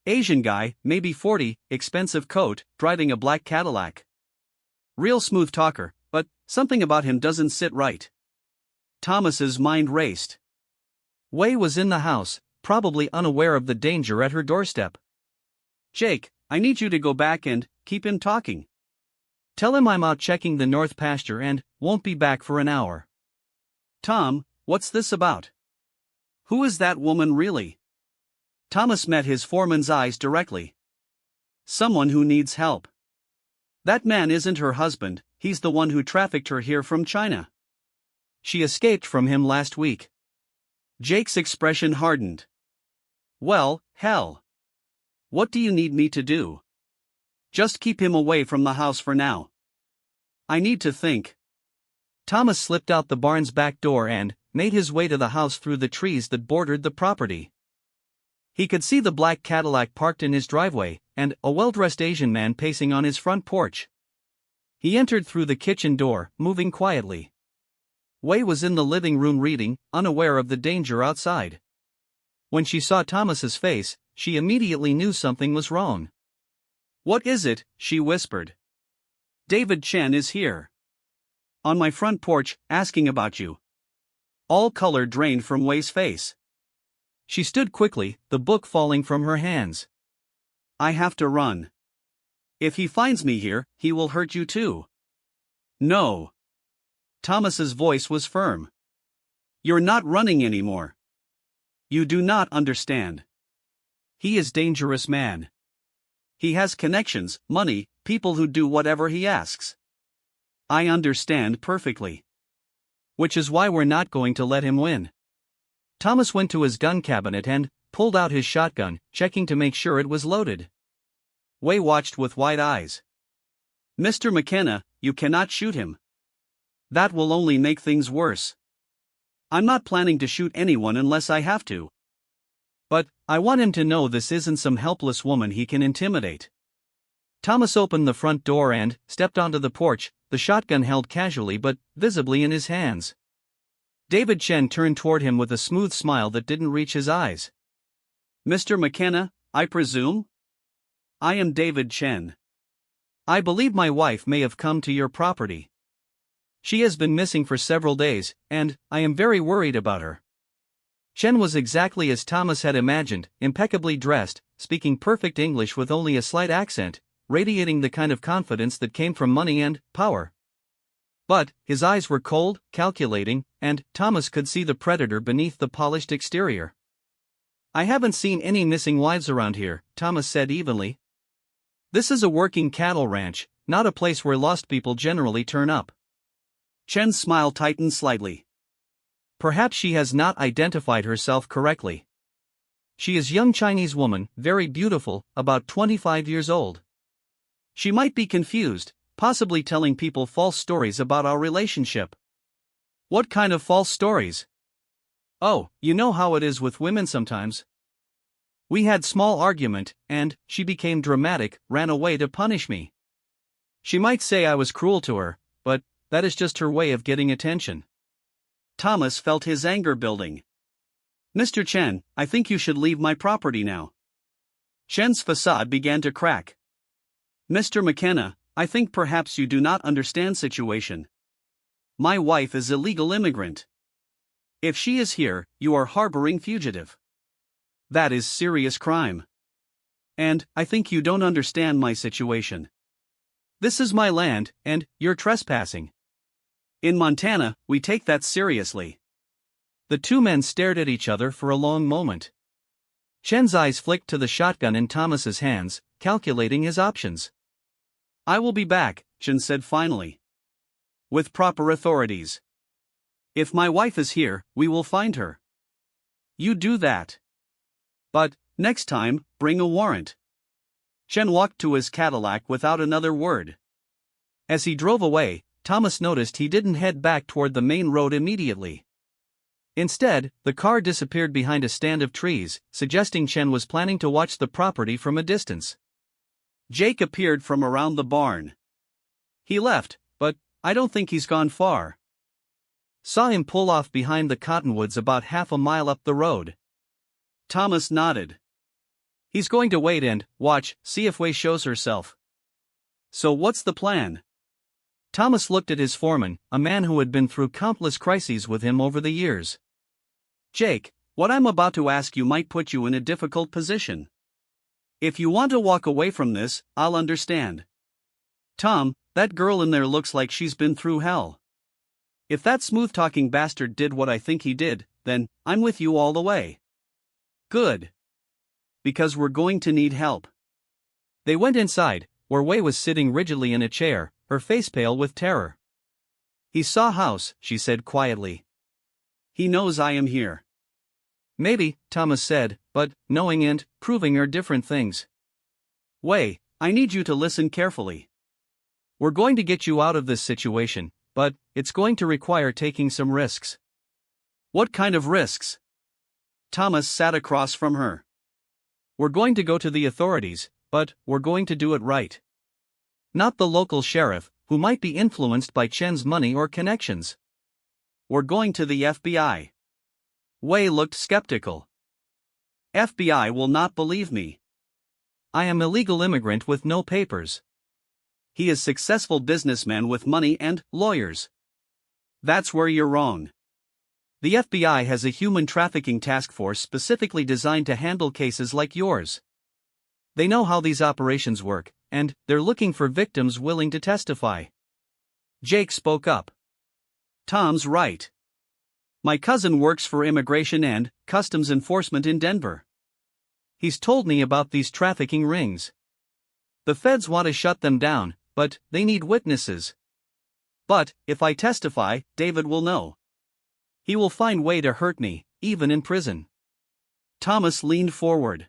Asian guy, maybe 40, expensive coat, driving a black Cadillac. Real smooth talker, but something about him doesn't sit right. Thomas's mind raced. Wei was in the house, probably unaware of the danger at her doorstep. Jake, I need you to go back and keep him talking. Tell him I'm out checking the north pasture and won't be back for an hour. Tom, what's this about? Who is that woman really? Thomas met his foreman's eyes directly. Someone who needs help. That man isn't her husband, he's the one who trafficked her here from China. She escaped from him last week. Jake's expression hardened. Well, hell. What do you need me to do? Just keep him away from the house for now. I need to think. Thomas slipped out the barn's back door and made his way to the house through the trees that bordered the property. He could see the black Cadillac parked in his driveway, and a well-dressed Asian man pacing on his front porch. He entered through the kitchen door, moving quietly. Wei was in the living room reading, unaware of the danger outside. When she saw Thomas's face, she immediately knew something was wrong. "What is it?" she whispered. "David Chen is here. On my front porch, asking about you." All color drained from Wei's face. She stood quickly, the book falling from her hands. "I have to run. If he finds me here, he will hurt you too." "No." Thomas's voice was firm. "You're not running anymore. You do not understand. He is a dangerous man. He has connections, money, people who do whatever he asks. I understand perfectly. Which is why we're not going to let him win." Thomas went to his gun cabinet and pulled out his shotgun, checking to make sure it was loaded. Wei watched with wide eyes. "Mr. McKenna, you cannot shoot him. That will only make things worse. I'm not planning to shoot anyone unless I have to. But I want him to know this isn't some helpless woman he can intimidate." Thomas opened the front door and stepped onto the porch, the shotgun held casually but visibly in his hands. David Chen turned toward him with a smooth smile that didn't reach his eyes. "Mr. McKenna, I presume? I am David Chen. I believe my wife may have come to your property. She has been missing for several days, and I am very worried about her." Chen was exactly as Thomas had imagined, impeccably dressed, speaking perfect English with only a slight accent, radiating the kind of confidence that came from money and power. But his eyes were cold, calculating, and Thomas could see the predator beneath the polished exterior. "I haven't seen any missing wives around here," Thomas said evenly. "This is a working cattle ranch, not a place where lost people generally turn up." Chen's smile tightened slightly. "Perhaps she has not identified herself correctly. She is a young Chinese woman, very beautiful, about 25 years old. She might be confused, possibly telling people false stories about our relationship." "What kind of false stories?" "Oh, you know how it is with women sometimes. We had small argument, and she became dramatic, ran away to punish me. She might say I was cruel to her, but that is just her way of getting attention." Thomas felt his anger building. "Mr. Chen, I think you should leave my property now." Chen's facade began to crack. "Mr. McKenna, I think perhaps you do not understand situation. My wife is a legal immigrant. If she is here, you are harboring fugitive. That is serious crime. And I think you don't understand my situation. This is my land, and you're trespassing. In Montana, we take that seriously." The two men stared at each other for a long moment. Chen's eyes flicked to the shotgun in Thomas's hands, calculating his options. "I will be back," Chen said finally. "With proper authorities. If my wife is here, we will find her. You do that. But, next time, bring a warrant." Chen walked to his Cadillac without another word. As he drove away, Thomas noticed he didn't head back toward the main road immediately. Instead, the car disappeared behind a stand of trees, suggesting Chen was planning to watch the property from a distance. Jake appeared from around the barn. "He left, but I don't think he's gone far." Saw him pull off behind the cottonwoods about half a mile up the road. Thomas nodded. He's going to wait and watch, see if Wei shows herself. So what's the plan? Thomas looked at his foreman, a man who had been through countless crises with him over the years. Jake, what I'm about to ask you might put you in a difficult position. If you want to walk away from this, I'll understand. Tom, that girl in there looks like she's been through hell. If that smooth-talking bastard did what I think he did, then I'm with you all the way. Good. Because we're going to need help. They went inside, where Wei was sitting rigidly in a chair, her face pale with terror. He saw House, she said quietly. He knows I am here. Maybe, Thomas said, but knowing and proving are different things. Wei, I need you to listen carefully. We're going to get you out of this situation, but it's going to require taking some risks. What kind of risks? Thomas sat across from her. We're going to go to the authorities, but we're going to do it right. Not the local sheriff, who might be influenced by Chen's money or connections. We're going to the FBI. Wei looked skeptical. FBI will not believe me. I am a legal immigrant with no papers. He is a successful businessman with money and lawyers. That's where you're wrong. The FBI has a human trafficking task force specifically designed to handle cases like yours. They know how these operations work, and they're looking for victims willing to testify. Jake spoke up. Tom's right. My cousin works for Immigration and Customs Enforcement in Denver. He's told me about these trafficking rings. The feds want to shut them down, but they need witnesses. But if I testify, David will know. He will find a way to hurt me, even in prison. Thomas leaned forward.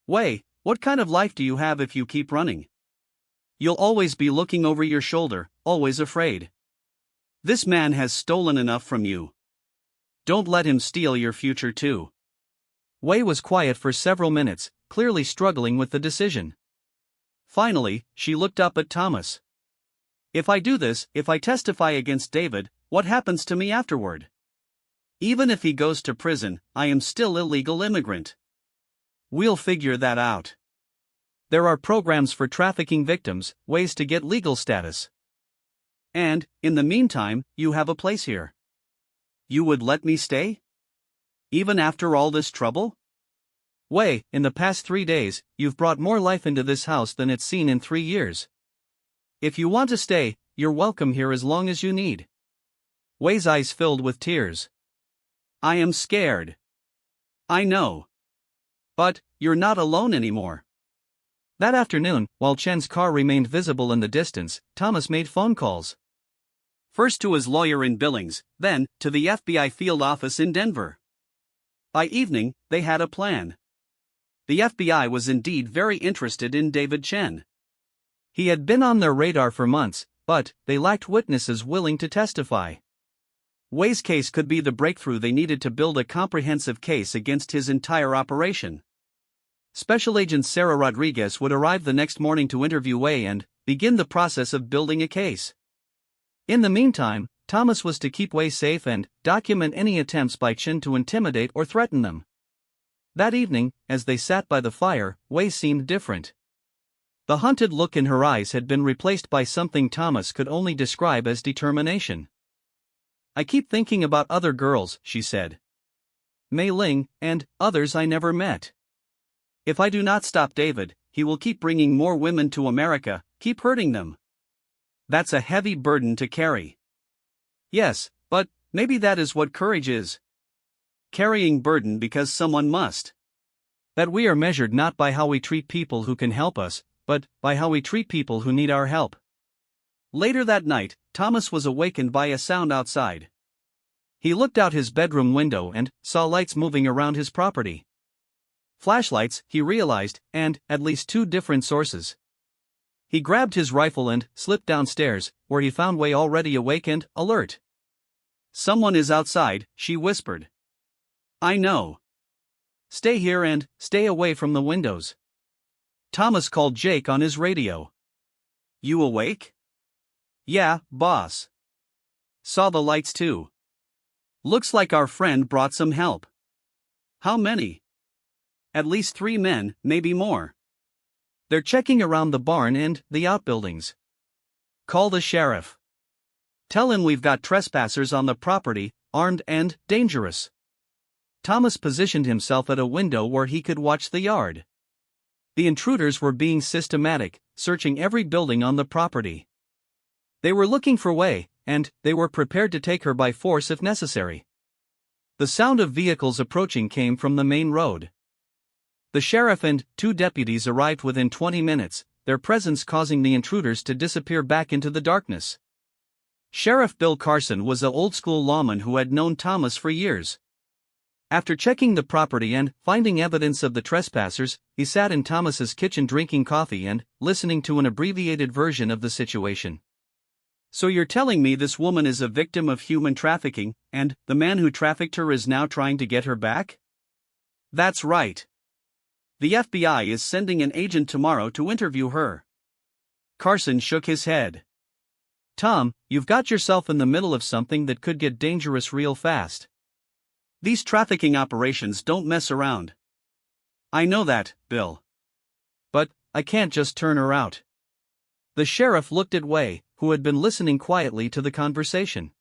Wei, what kind of life do you have if you keep running? You'll always be looking over your shoulder, always afraid. This man has stolen enough from you. Don't let him steal your future too. Wei was quiet for several minutes, clearly struggling with the decision. Finally, she looked up at Thomas. If I do this, if I testify against David, what happens to me afterward? Even if he goes to prison, I am still an illegal immigrant. We'll figure that out. There are programs for trafficking victims, ways to get legal status. And, in the meantime, you have a place here. You would let me stay? Even after all this trouble? Wei, in the past 3 days, you've brought more life into this house than it's seen in 3 years. If you want to stay, you're welcome here as long as you need. Wei's eyes filled with tears. I am scared. I know. But, you're not alone anymore. That afternoon, while Chen's car remained visible in the distance, Thomas made phone calls. First to his lawyer in Billings, then to the FBI field office in Denver. By evening, they had a plan. The FBI was indeed very interested in David Chen. He had been on their radar for months, but they lacked witnesses willing to testify. Wei's case could be the breakthrough they needed to build a comprehensive case against his entire operation. Special Agent Sarah Rodriguez would arrive the next morning to interview Wei and begin the process of building a case. In the meantime, Thomas was to keep Wei safe and document any attempts by Chen to intimidate or threaten them. That evening, as they sat by the fire, Wei seemed different. The hunted look in her eyes had been replaced by something Thomas could only describe as determination. I keep thinking about other girls, she said. Mei Ling, and others I never met. If I do not stop David, he will keep bringing more women to America, keep hurting them. That's a heavy burden to carry. Yes, but maybe that is what courage is. Carrying burden because someone must. That we are measured not by how we treat people who can help us, but by how we treat people who need our help. Later that night, Thomas was awakened by a sound outside. He looked out his bedroom window and saw lights moving around his property. Flashlights, he realized, and at least 2 different sources. He grabbed his rifle and slipped downstairs, where he found Wei already awake and alert. Someone is outside, she whispered. I know. Stay here and stay away from the windows. Thomas called Jake on his radio. You awake? Yeah, boss. Saw the lights too. Looks like our friend brought some help. How many? At least 3 men, maybe more. They're checking around the barn and the outbuildings. Call the sheriff. Tell him we've got trespassers on the property, armed and dangerous. Thomas positioned himself at a window where he could watch the yard. The intruders were being systematic, searching every building on the property. They were looking for Wei, and they were prepared to take her by force if necessary. The sound of vehicles approaching came from the main road. The sheriff and 2 deputies arrived within 20 minutes, their presence causing the intruders to disappear back into the darkness. Sheriff Bill Carson was an old-school lawman who had known Thomas for years. After checking the property and finding evidence of the trespassers, he sat in Thomas's kitchen drinking coffee and listening to an abbreviated version of the situation. So you're telling me this woman is a victim of human trafficking, and the man who trafficked her is now trying to get her back? That's right. The FBI is sending an agent tomorrow to interview her. Carson shook his head. Tom, you've got yourself in the middle of something that could get dangerous real fast. These trafficking operations don't mess around. I know that, Bill. But I can't just turn her out. The sheriff looked at Wei, who had been listening quietly to the conversation.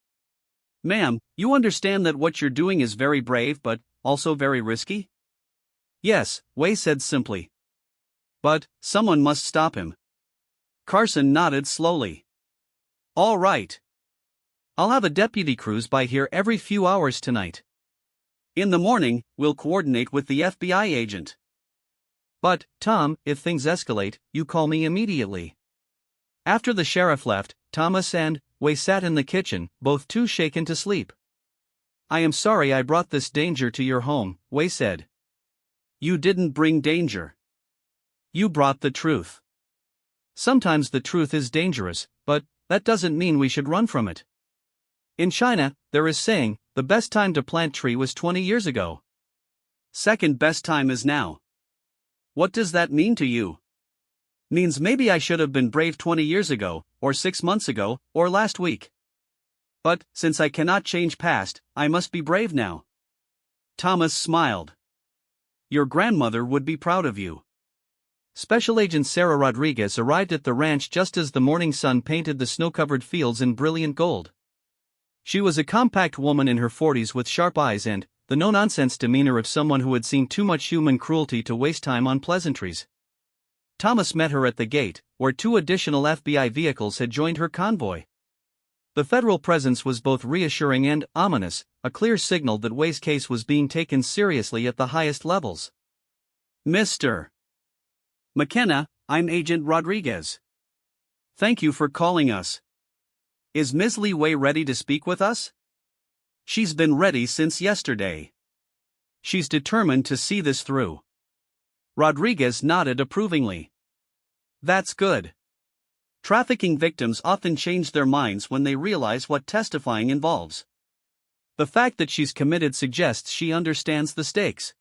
Ma'am, you understand that what you're doing is very brave but also very risky? Yes, Wei said simply. But someone must stop him. Carson nodded slowly. All right. I'll have a deputy cruise by here every few hours tonight. In the morning, we'll coordinate with the FBI agent. But, Tom, if things escalate, you call me immediately. After the sheriff left, Thomas and Wei sat in the kitchen, both too shaken to sleep. I am sorry I brought this danger to your home, Wei said. You didn't bring danger. You brought the truth. Sometimes the truth is dangerous, but that doesn't mean we should run from it. In China, there is saying, the best time to plant tree was 20 years ago. Second best time is now. What does that mean to you? Means maybe I should have been brave 20 years ago, or 6 months ago, or last week. But, since I cannot change past, I must be brave now. Thomas smiled. Your grandmother would be proud of you. Special Agent Sarah Rodriguez arrived at the ranch just as the morning sun painted the snow-covered fields in brilliant gold. She was a compact woman in her 40s with sharp eyes and the no-nonsense demeanor of someone who had seen too much human cruelty to waste time on pleasantries. Thomas met her at the gate, where 2 additional FBI vehicles had joined her convoy. The federal presence was both reassuring and ominous, a clear signal that Wei's case was being taken seriously at the highest levels. Mr. McKenna, I'm Agent Rodriguez. Thank you for calling us. Is Ms. Li Wei ready to speak with us? She's been ready since yesterday. She's determined to see this through. Rodriguez nodded approvingly. That's good. Trafficking victims often change their minds when they realize what testifying involves. The fact that she's committed suggests she understands the stakes.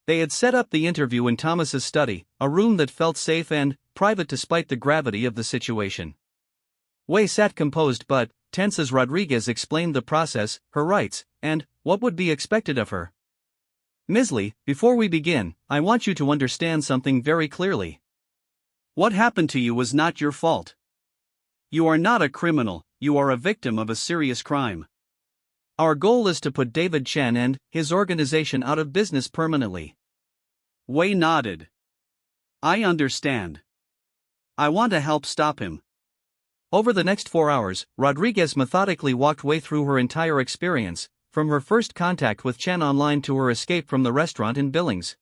They had set up the interview in Thomas's study, a room that felt safe and private despite the gravity of the situation. Wei sat composed but tense as Rodriguez explained the process, her rights, and what would be expected of her. Ms. Li, before we begin, I want you to understand something very clearly. What happened to you was not your fault. You are not a criminal, you are a victim of a serious crime. Our goal is to put David Chen and his organization out of business permanently. Wei nodded. I understand. I want to help stop him. Over the next 4 hours, Rodriguez methodically walked Wei through her entire experience, from her first contact with Chen online to her escape from the restaurant in Billings.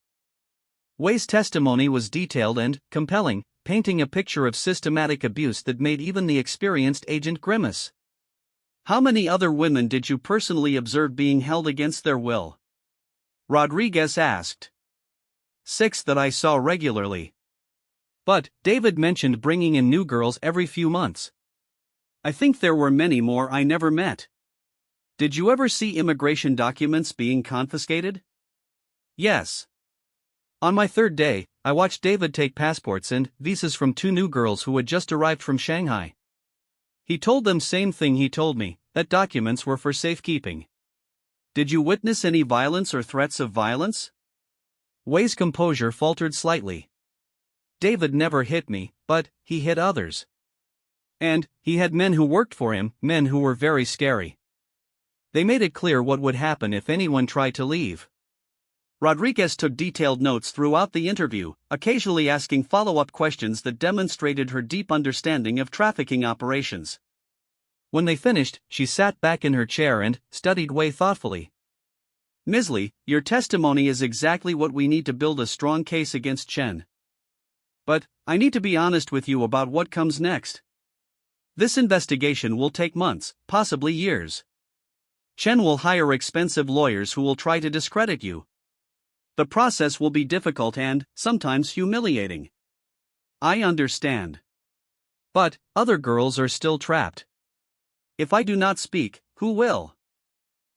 Wei's testimony was detailed and compelling, painting a picture of systematic abuse that made even the experienced agent grimace. How many other women did you personally observe being held against their will? Rodriguez asked. 6 that I saw regularly. But David mentioned bringing in new girls every few months. I think there were many more I never met. Did you ever see immigration documents being confiscated? Yes. On my 3rd day, I watched David take passports and visas from 2 new girls who had just arrived from Shanghai. He told them same thing he told me, that documents were for safekeeping. Did you witness any violence or threats of violence? Wei's composure faltered slightly. David never hit me, but he hit others. And he had men who worked for him, men who were very scary. They made it clear what would happen if anyone tried to leave. Rodriguez took detailed notes throughout the interview, occasionally asking follow-up questions that demonstrated her deep understanding of trafficking operations. When they finished, she sat back in her chair and studied Wei thoughtfully. Ms. Lee, your testimony is exactly what we need to build a strong case against Chen. But I need to be honest with you about what comes next. This investigation will take months, possibly years. Chen will hire expensive lawyers who will try to discredit you. The process will be difficult and, sometimes, humiliating. I understand. But other girls are still trapped. If I do not speak, who will?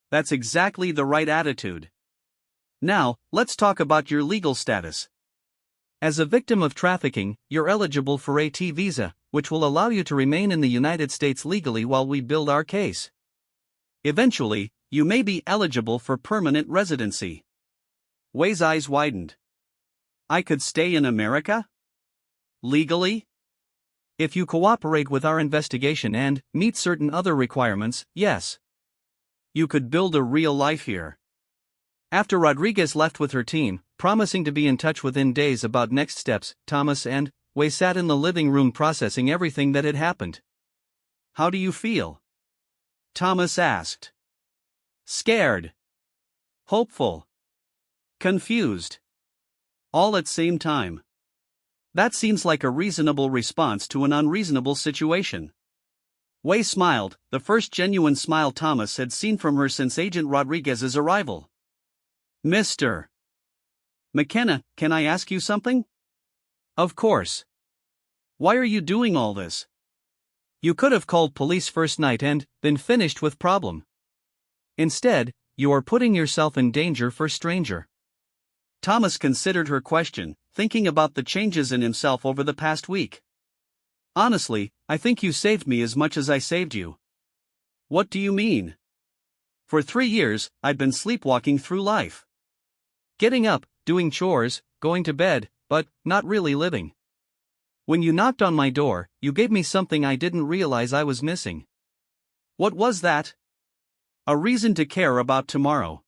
That's exactly the right attitude. Now, let's talk about your legal status. As a victim of trafficking, you're eligible for a T visa, which will allow you to remain in the United States legally while we build our case. Eventually, you may be eligible for permanent residency. Wei's eyes widened. I could stay in America? Legally? If you cooperate with our investigation and meet certain other requirements, yes. You could build a real life here. After Rodriguez left with her team, promising to be in touch within days about next steps, Thomas and Wei sat in the living room processing everything that had happened. How do you feel? Thomas asked. Scared. Hopeful. Confused. All at same time. That seems like a reasonable response to an unreasonable situation. Wei smiled, the first genuine smile Thomas had seen from her since Agent Rodriguez's arrival. Mr. McKenna, can I ask you something? Of course. Why are you doing all this? You could have called police first night and been finished with problem. Instead, you are putting yourself in danger for stranger. Thomas considered her question, thinking about the changes in himself over the past week. Honestly, I think you saved me as much as I saved you. What do you mean? For 3 years, I've been sleepwalking through life. Getting up, doing chores, going to bed, but not really living. When you knocked on my door, you gave me something I didn't realize I was missing. What was that? A reason to care about tomorrow.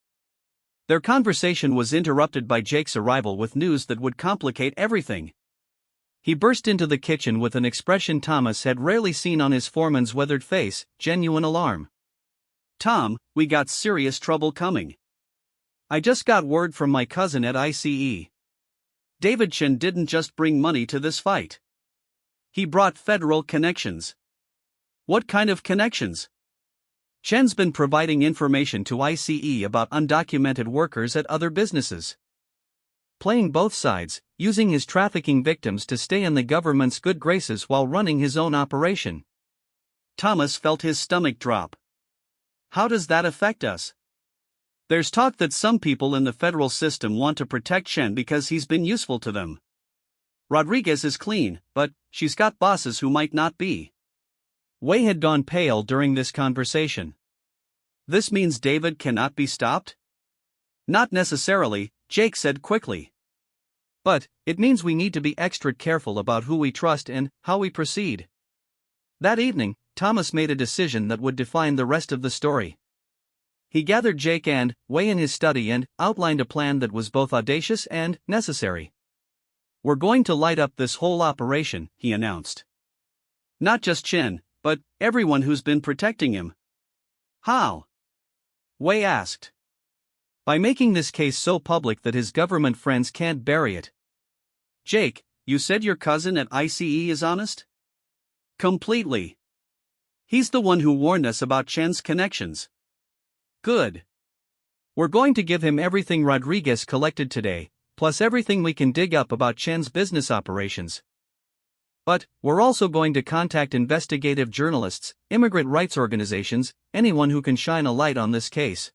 Their conversation was interrupted by Jake's arrival with news that would complicate everything. He burst into the kitchen with an expression Thomas had rarely seen on his foreman's weathered face, genuine alarm. Tom, we got serious trouble coming. I just got word from my cousin at ICE. David Chen didn't just bring money to this fight. He brought federal connections. What kind of connections? Chen's been providing information to ICE about undocumented workers at other businesses. Playing both sides, using his trafficking victims to stay in the government's good graces while running his own operation. Thomas felt his stomach drop. How does that affect us? There's talk that some people in the federal system want to protect Chen because he's been useful to them. Rodriguez is clean, but she's got bosses who might not be. Wei had gone pale during this conversation. This means David cannot be stopped? Not necessarily, Jake said quickly. But it means we need to be extra careful about who we trust and how we proceed. That evening, Thomas made a decision that would define the rest of the story. He gathered Jake and Wei in his study and outlined a plan that was both audacious and necessary. We're going to light up this whole operation, he announced. Not just Chen, but everyone who's been protecting him. How? Wei asked. By making this case so public that his government friends can't bury it. Jake, you said your cousin at ICE is honest? Completely. He's the one who warned us about Chen's connections. Good. We're going to give him everything Rodriguez collected today, plus everything we can dig up about Chen's business operations. But we're also going to contact investigative journalists, immigrant rights organizations, anyone who can shine a light on this case.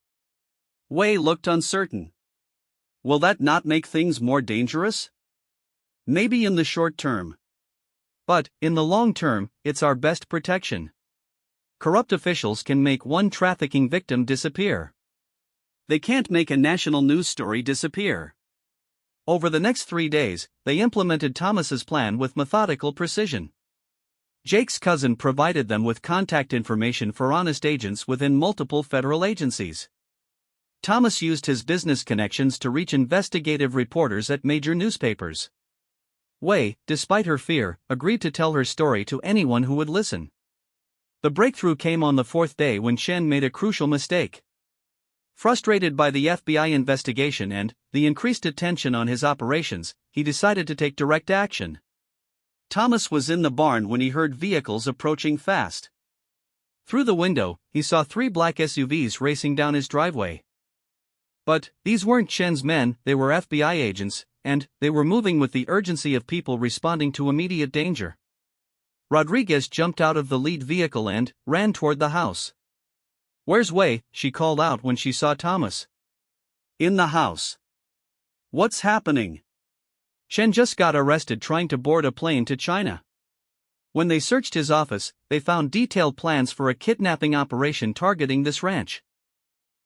Wei looked uncertain. Will that not make things more dangerous? Maybe in the short term. But, in the long term, it's our best protection. Corrupt officials can make one trafficking victim disappear. They can't make a national news story disappear. Over the next 3 days, they implemented Thomas's plan with methodical precision. Jake's cousin provided them with contact information for honest agents within multiple federal agencies. Thomas used his business connections to reach investigative reporters at major newspapers. Wei, despite her fear, agreed to tell her story to anyone who would listen. The breakthrough came on the 4th day when Chen made a crucial mistake. Frustrated by the FBI investigation and the increased attention on his operations, he decided to take direct action. Thomas was in the barn when he heard vehicles approaching fast. Through the window, he saw 3 black SUVs racing down his driveway. But these weren't Chen's men, they were FBI agents, and they were moving with the urgency of people responding to immediate danger. Rodriguez jumped out of the lead vehicle and ran toward the house. "Where's Wei?" she called out when she saw Thomas. "In the house." "What's happening?" "Chen just got arrested trying to board a plane to China." When they searched his office, they found detailed plans for a kidnapping operation targeting this ranch.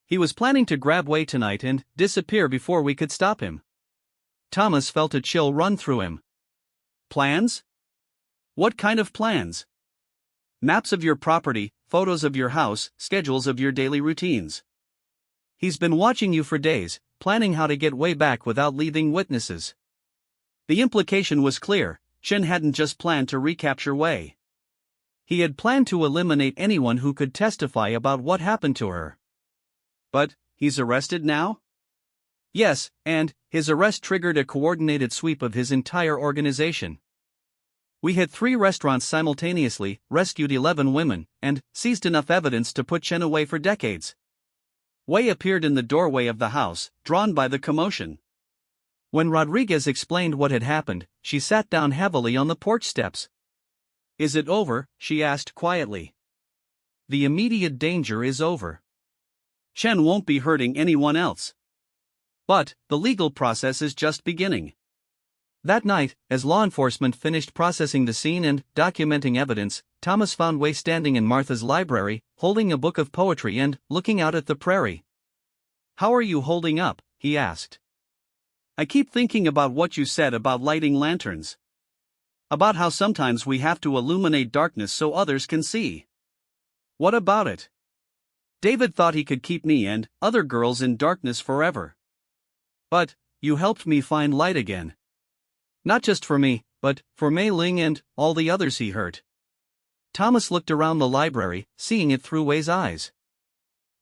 "He was planning to grab Wei tonight and disappear before we could stop him." Thomas felt a chill run through him. "Plans? What kind of plans?" "Maps of your property, photos of your house, schedules of your daily routines. He's been watching you for days, planning how to get Wei back without leaving witnesses." The implication was clear: Chen hadn't just planned to recapture Wei. He had planned to eliminate anyone who could testify about what happened to her. But he's arrested now? Yes, and his arrest triggered a coordinated sweep of his entire organization. "We hit 3 restaurants simultaneously, rescued 11 women, and seized enough evidence to put Chen away for decades." Wei appeared in the doorway of the house, drawn by the commotion. When Rodriguez explained what had happened, she sat down heavily on the porch steps. "Is it over?" she asked quietly. "The immediate danger is over. Chen won't be hurting anyone else. But the legal process is just beginning." That night, as law enforcement finished processing the scene and documenting evidence, Thomas found Wei standing in Martha's library, holding a book of poetry and looking out at the prairie. "How are you holding up?" he asked. "I keep thinking about what you said about lighting lanterns. About how sometimes we have to illuminate darkness so others can see." "What about it?" "David thought he could keep me and other girls in darkness forever. But you helped me find light again. Not just for me, but for Mei Ling and all the others he hurt." Thomas looked around the library, seeing it through Wei's eyes.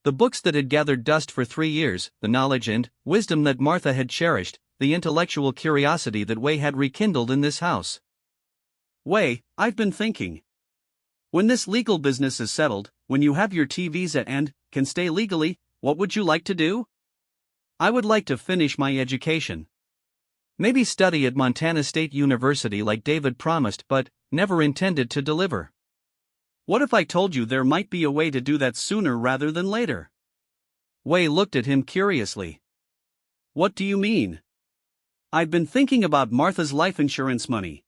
The books that had gathered dust for 3 years, the knowledge and wisdom that Martha had cherished, the intellectual curiosity that Wei had rekindled in this house. "Wei, I've been thinking. When this legal business is settled, when you have your T visa and can stay legally, what would you like to do?" "I would like to finish my education. Maybe study at Montana State University like David promised but never intended to deliver." "What if I told you there might be a way to do that sooner rather than later?" Wei looked at him curiously. "What do you mean?" "I've been thinking about Martha's life insurance money.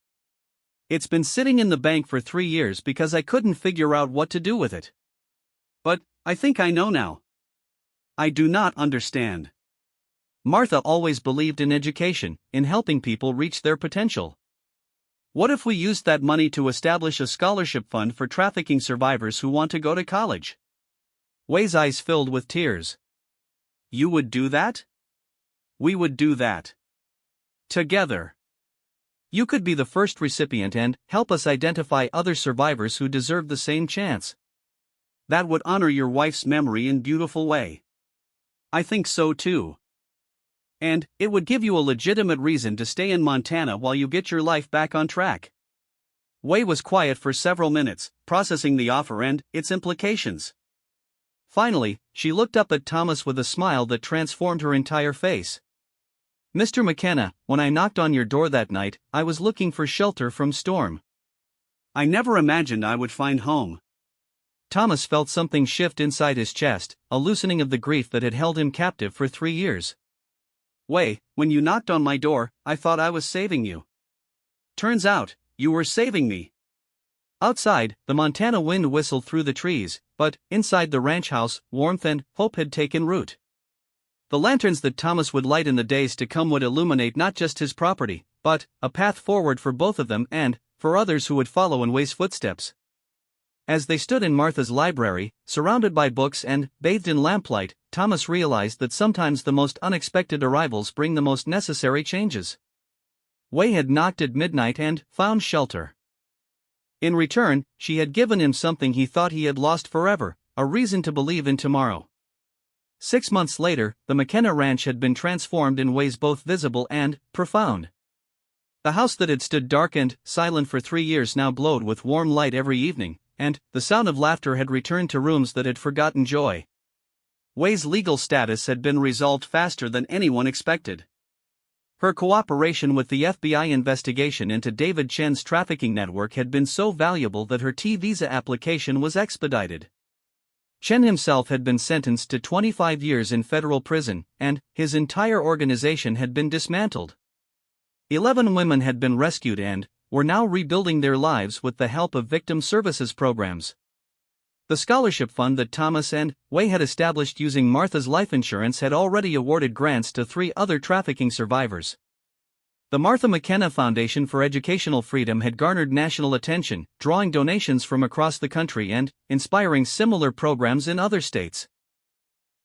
It's been sitting in the bank for 3 years because I couldn't figure out what to do with it. But I think I know now." "I do not understand." "Martha always believed in education, in helping people reach their potential. What if we used that money to establish a scholarship fund for trafficking survivors who want to go to college?" Wei's eyes filled with tears. "You would do that?" "We would do that. Together. You could be the first recipient and help us identify other survivors who deserve the same chance. That would honor your wife's memory in a beautiful way." "I think so too. And it would give you a legitimate reason to stay in Montana while you get your life back on track." Wei was quiet for several minutes, processing the offer and its implications. Finally, she looked up at Thomas with a smile that transformed her entire face. "Mr. McKenna, when I knocked on your door that night, I was looking for shelter from storm. I never imagined I would find home." Thomas felt something shift inside his chest, a loosening of the grief that had held him captive for 3 years. "Wei, when you knocked on my door, I thought I was saving you. Turns out, you were saving me." Outside, the Montana wind whistled through the trees, but inside the ranch house, warmth and hope had taken root. The lanterns that Thomas would light in the days to come would illuminate not just his property, but a path forward for both of them and for others who would follow in Way's footsteps. As they stood in Martha's library, surrounded by books and bathed in lamplight, Thomas realized that sometimes the most unexpected arrivals bring the most necessary changes. Way had knocked at midnight and found shelter. In return, she had given him something he thought he had lost forever, a reason to believe in tomorrow. 6 months later, the McKenna Ranch had been transformed in ways both visible and profound. The house that had stood dark and silent for 3 years now glowed with warm light every evening, and the sound of laughter had returned to rooms that had forgotten joy. Way's legal status had been resolved faster than anyone expected. Her cooperation with the FBI investigation into David Chen's trafficking network had been so valuable that her T-visa application was expedited. Chen himself had been sentenced to 25 years in federal prison, and his entire organization had been dismantled. 11 women had been rescued and were now rebuilding their lives with the help of victim services programs. The scholarship fund that Thomas and Way had established using Martha's life insurance had already awarded grants to 3 other trafficking survivors. The Martha McKenna Foundation for Educational Freedom had garnered national attention, drawing donations from across the country and inspiring similar programs in other states.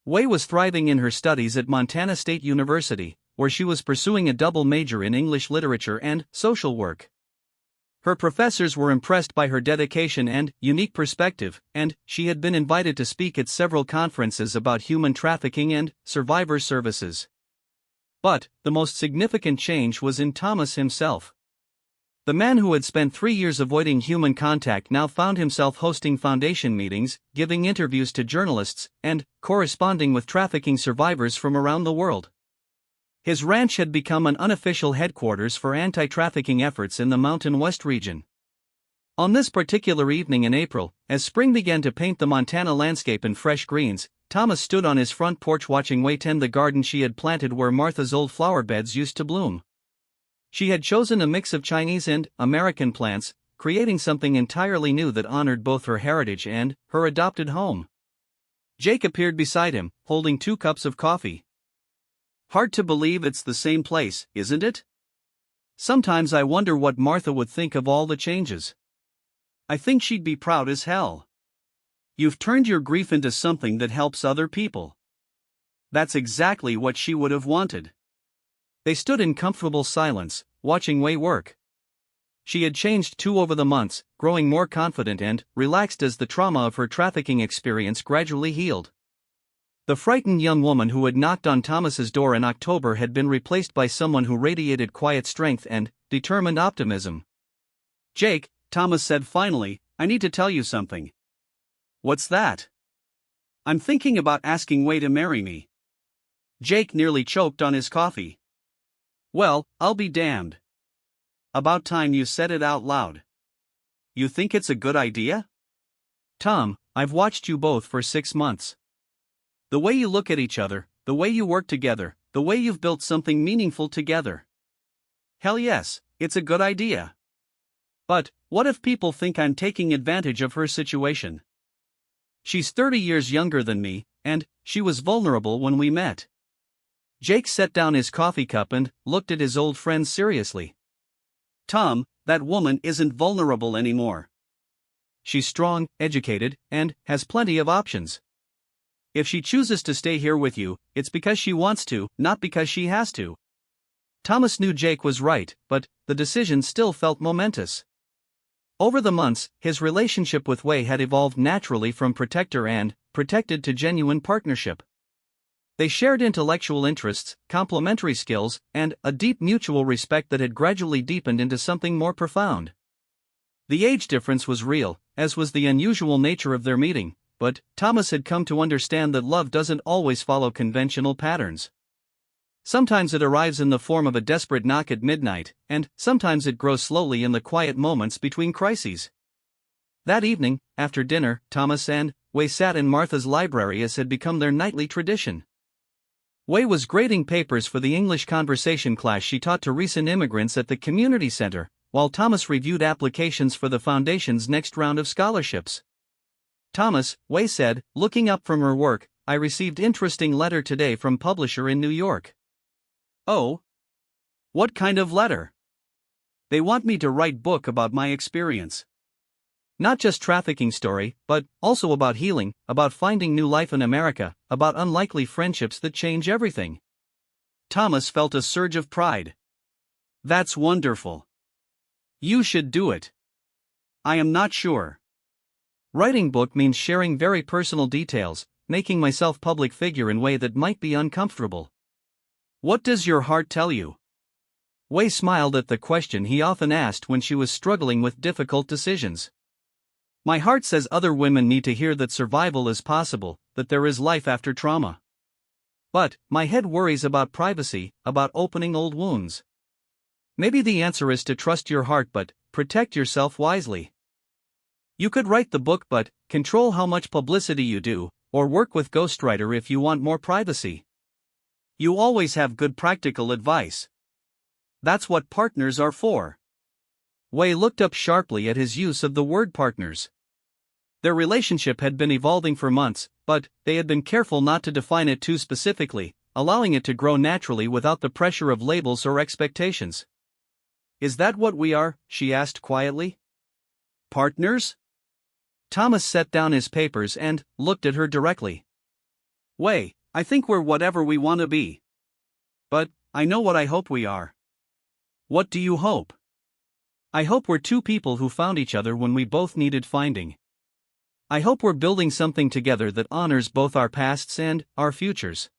Way was thriving in her studies at Montana State University, where she was pursuing a double major in English literature and social work. Her professors were impressed by her dedication and unique perspective, and she had been invited to speak at several conferences about human trafficking and survivor services. But the most significant change was in Thomas himself. The man who had spent 3 years avoiding human contact now found himself hosting foundation meetings, giving interviews to journalists, and corresponding with trafficking survivors from around the world. His ranch had become an unofficial headquarters for anti-trafficking efforts in the Mountain West region. On this particular evening in April, as spring began to paint the Montana landscape in fresh greens, Thomas stood on his front porch watching Way tend the garden she had planted where Martha's old flower beds used to bloom. She had chosen a mix of Chinese and American plants, creating something entirely new that honored both her heritage and her adopted home. Jake appeared beside him, holding 2 cups of coffee. "Hard to believe it's the same place, isn't it? Sometimes I wonder what Martha would think of all the changes. I think she'd be proud as hell. You've turned your grief into something that helps other people." That's exactly what she would have wanted. They stood in comfortable silence, watching Way work. She had changed too over the months, growing more confident and relaxed as the trauma of her trafficking experience gradually healed. The frightened young woman who had knocked on Thomas's door in October had been replaced by someone who radiated quiet strength and determined optimism. "Jake," Thomas said finally, "I need to tell you something." "What's that?" "I'm thinking about asking Way to marry me." Jake nearly choked on his coffee. "Well, I'll be damned. About time you said it out loud. You think it's a good idea?" "Tom, I've watched you both for 6 months. The way you look at each other, the way you work together, the way you've built something meaningful together. Hell yes, it's a good idea. But what if people think I'm taking advantage of her situation? She's 30 years younger than me, and she was vulnerable when we met." Jake set down his coffee cup and looked at his old friend seriously. "Tom, that woman isn't vulnerable anymore. She's strong, educated, and has plenty of options. If she chooses to stay here with you, it's because she wants to, not because she has to." Thomas knew Jake was right, but the decision still felt momentous. Over the months, his relationship with Way had evolved naturally from protector and protected to genuine partnership. They shared intellectual interests, complementary skills, and a deep mutual respect that had gradually deepened into something more profound. The age difference was real, as was the unusual nature of their meeting, but Thomas had come to understand that love doesn't always follow conventional patterns. Sometimes it arrives in the form of a desperate knock at midnight, and sometimes it grows slowly in the quiet moments between crises. That evening, after dinner, Thomas and Way sat in Martha's library as had become their nightly tradition. Way was grading papers for the English conversation class she taught to recent immigrants at the community center, while Thomas reviewed applications for the foundation's next round of scholarships. "Thomas," Way said, looking up from her work, I received interesting letter today from publisher in New York. Oh? What kind of letter? They want me to write book about my experience. Not just trafficking story, but also about healing, about finding new life in America, about unlikely friendships that change everything. Thomas felt a surge of pride. That's wonderful. You should do it. I am not sure. Writing book means sharing very personal details, making myself public figure in way that might be uncomfortable. What does your heart tell you? Wei smiled at the question he often asked when she was struggling with difficult decisions. My heart says other women need to hear that survival is possible, that there is life after trauma. But my head worries about privacy, about opening old wounds. Maybe the answer is to trust your heart but protect yourself wisely. You could write the book but control how much publicity you do, or work with ghostwriter if you want more privacy. You always have good practical advice. That's what partners are for. Wei looked up sharply at his use of the word partners. Their relationship had been evolving for months, but they had been careful not to define it too specifically, allowing it to grow naturally without the pressure of labels or expectations. Is that what we are? She asked quietly. Partners? Thomas set down his papers and looked at her directly. Wei, I think we're whatever we want to be. But I know what I hope we are. What do you hope? I hope we're two people who found each other when we both needed finding. I hope we're building something together that honors both our pasts and our futures.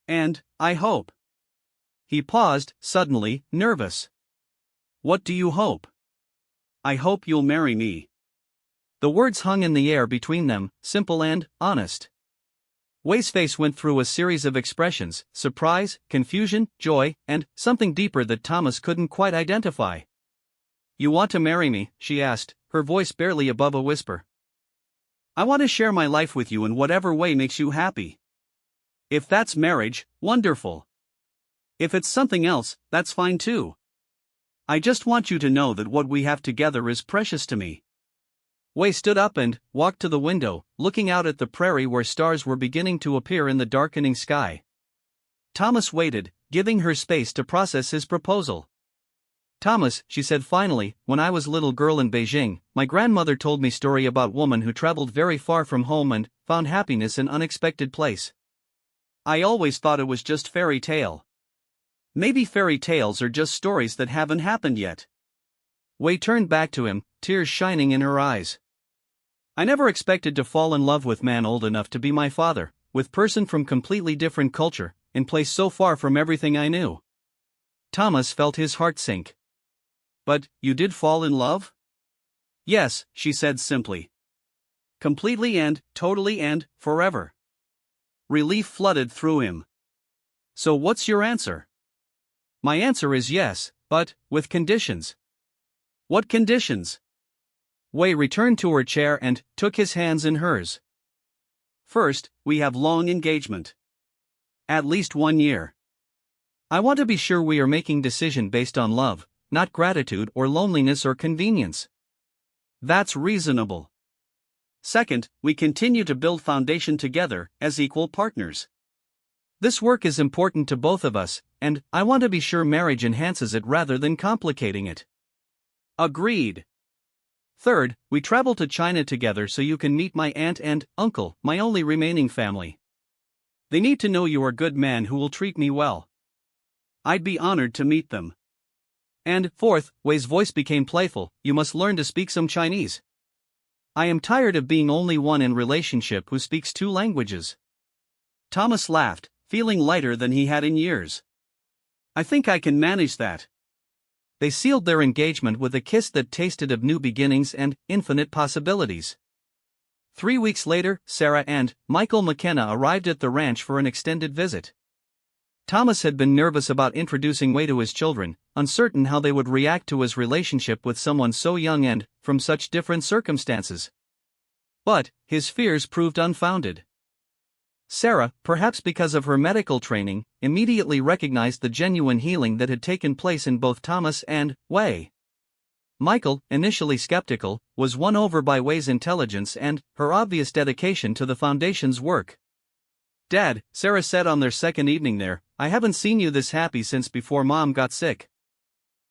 And I hope. He paused, suddenly nervous. What do you hope? I hope you'll marry me. The words hung in the air between them, simple and honest. Wei's face went through a series of expressions: surprise, confusion, joy, and something deeper that Thomas couldn't quite identify. You want to marry me? She asked, her voice barely above a whisper. I want to share my life with you in whatever way makes you happy. If that's marriage, wonderful. If it's something else, that's fine too. I just want you to know that what we have together is precious to me. Wei stood up and walked to the window, looking out at the prairie where stars were beginning to appear in the darkening sky. Thomas waited, giving her space to process his proposal. Thomas, she said finally, when I was little girl in Beijing, my grandmother told me story about woman who traveled very far from home and found happiness in unexpected place. I always thought it was just fairy tale. Maybe fairy tales are just stories that haven't happened yet. Wei turned back to him, tears shining in her eyes. I never expected to fall in love with man old enough to be my father, with person from completely different culture, in place so far from everything I knew. Thomas felt his heart sink. But, you did fall in love? Yes, she said simply. Completely and, totally and, forever. Relief flooded through him. So what's your answer? My answer is yes, but with conditions. What conditions? Wei returned to her chair and took his hands in hers. First, we have long engagement. At least 1 year. I want to be sure we are making decision based on love, not gratitude or loneliness or convenience. That's reasonable. Second, we continue to build foundation together as equal partners. This work is important to both of us, and I want to be sure marriage enhances it rather than complicating it. Agreed. Third, we travel to China together so you can meet my aunt and uncle, my only remaining family. They need to know you are a good man who will treat me well. I'd be honored to meet them. And fourth, Wei's voice became playful, you must learn to speak some Chinese. I am tired of being only one in relationship who speaks 2 languages. Thomas laughed, feeling lighter than he had in years. I think I can manage that. They sealed their engagement with a kiss that tasted of new beginnings and infinite possibilities. 3 weeks later, Sarah and Michael McKenna arrived at the ranch for an extended visit. Thomas had been nervous about introducing Wei to his children, uncertain how they would react to his relationship with someone so young and from such different circumstances. But his fears proved unfounded. Sarah, perhaps because of her medical training, immediately recognized the genuine healing that had taken place in both Thomas and Wei. Michael, initially skeptical, was won over by Wei's intelligence and her obvious dedication to the Foundation's work. Dad, Sarah said on their second evening there, I haven't seen you this happy since before Mom got sick.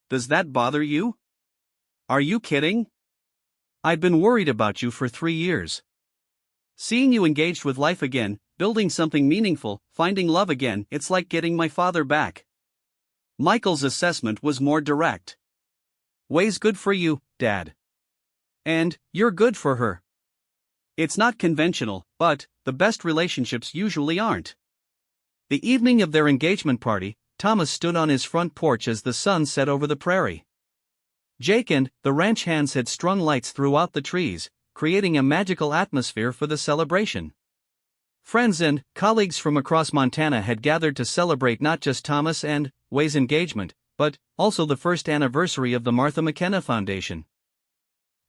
Does that bother you? Are you kidding? I'd been worried about you for 3 years. Seeing you engaged with life again, building something meaningful, finding love again, it's like getting my father back. Michael's assessment was more direct. Way's good for you, Dad. And you're good for her. It's not conventional, but the best relationships usually aren't. The evening of their engagement party, Thomas stood on his front porch as the sun set over the prairie. Jake and the ranch hands had strung lights throughout the trees, creating a magical atmosphere for the celebration. Friends and colleagues from across Montana had gathered to celebrate not just Thomas and Way's engagement, but also the first anniversary of the Martha McKenna Foundation.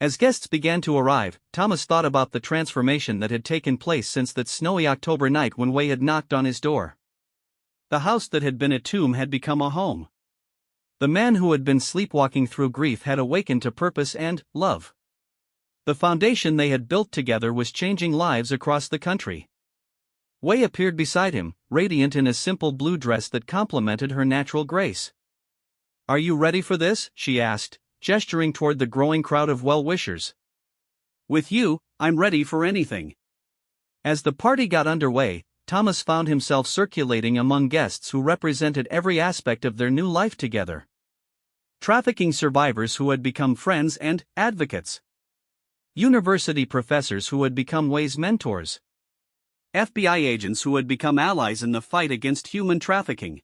As guests began to arrive, Thomas thought about the transformation that had taken place since that snowy October night when Way had knocked on his door. The house that had been a tomb had become a home. The man who had been sleepwalking through grief had awakened to purpose and love. The foundation they had built together was changing lives across the country. Way appeared beside him, radiant in a simple blue dress that complemented her natural grace. Are you ready for this? She asked, gesturing toward the growing crowd of well-wishers. With you, I'm ready for anything. As the party got underway, Thomas found himself circulating among guests who represented every aspect of their new life together. Trafficking survivors who had become friends and advocates. University professors who had become Way's mentors. FBI agents who had become allies in the fight against human trafficking.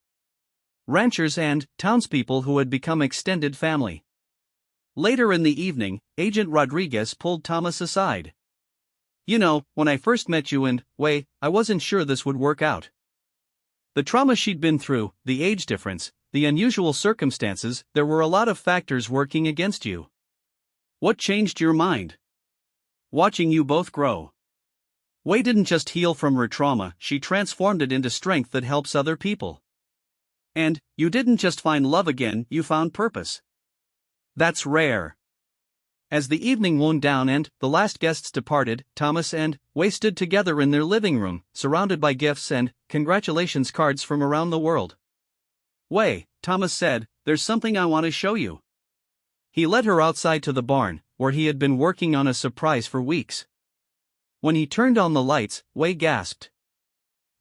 Ranchers and townspeople who had become extended family. Later in the evening, Agent Rodriguez pulled Thomas aside. You know, when I first met you and Way, I wasn't sure this would work out. The trauma she'd been through, the age difference, the unusual circumstances, there were a lot of factors working against you. What changed your mind? Watching you both grow. Way didn't just heal from her trauma, she transformed it into strength that helps other people. And you didn't just find love again, you found purpose. That's rare. As the evening wound down and the last guests departed, Thomas and Way stood together in their living room, surrounded by gifts and congratulations cards from around the world. Way, Thomas said, there's something I want to show you. He led her outside to the barn, where he had been working on a surprise for weeks. When he turned on the lights, Way gasped.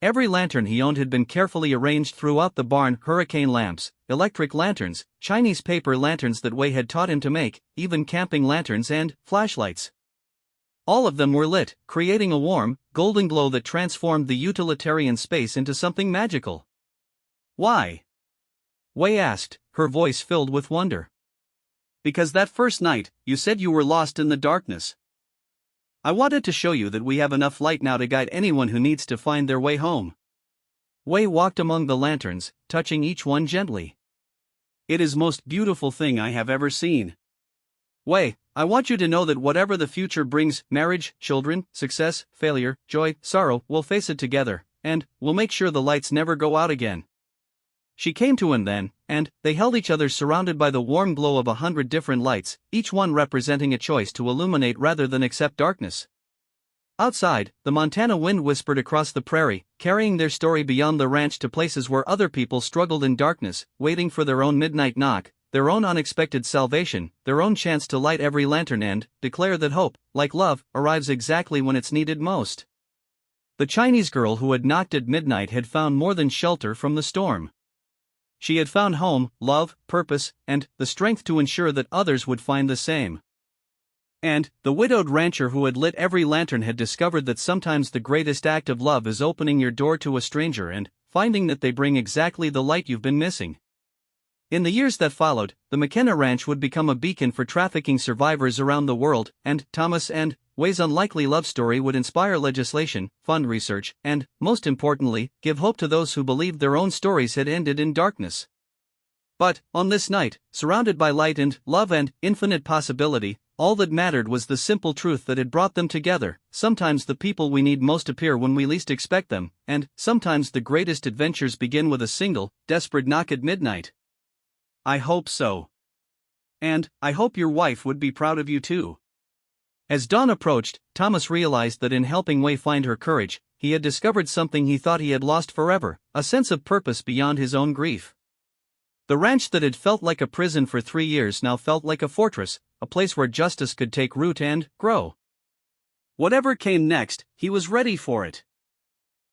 Every lantern he owned had been carefully arranged throughout the barn: hurricane lamps, electric lanterns, Chinese paper lanterns that Way had taught him to make, even camping lanterns and flashlights. All of them were lit, creating a warm, golden glow that transformed the utilitarian space into something magical. Why? Way asked, her voice filled with wonder. Because that first night, you said you were lost in the darkness. I wanted to show you that we have enough light now to guide anyone who needs to find their way home. Way walked among the lanterns, touching each one gently. It is the most beautiful thing I have ever seen. Way, I want you to know that whatever the future brings, marriage, children, success, failure, joy, sorrow, we'll face it together, and we'll make sure the lights never go out again. She came to him then, and they held each other surrounded by the warm glow of 100 different lights, each one representing a choice to illuminate rather than accept darkness. Outside, the Montana wind whispered across the prairie, carrying their story beyond the ranch to places where other people struggled in darkness, waiting for their own midnight knock, their own unexpected salvation, their own chance to light every lantern and declare that hope, like love, arrives exactly when it's needed most. The Chinese girl who had knocked at midnight had found more than shelter from the storm. She had found home, love, purpose, and the strength to ensure that others would find the same. And the widowed rancher who had lit every lantern had discovered that sometimes the greatest act of love is opening your door to a stranger and finding that they bring exactly the light you've been missing. In the years that followed, the McKenna Ranch would become a beacon for trafficking survivors around the world, and Thomas and Way's unlikely love story would inspire legislation, fund research, and, most importantly, give hope to those who believed their own stories had ended in darkness. But, on this night, surrounded by light and love and infinite possibility, all that mattered was the simple truth that had brought them together. Sometimes the people we need most appear when we least expect them, and sometimes the greatest adventures begin with a single, desperate knock at midnight. I hope so. And I hope your wife would be proud of you too. As dawn approached, Thomas realized that in helping Wei find her courage, he had discovered something he thought he had lost forever, a sense of purpose beyond his own grief. The ranch that had felt like a prison for 3 years now felt like a fortress, a place where justice could take root and grow. Whatever came next, he was ready for it.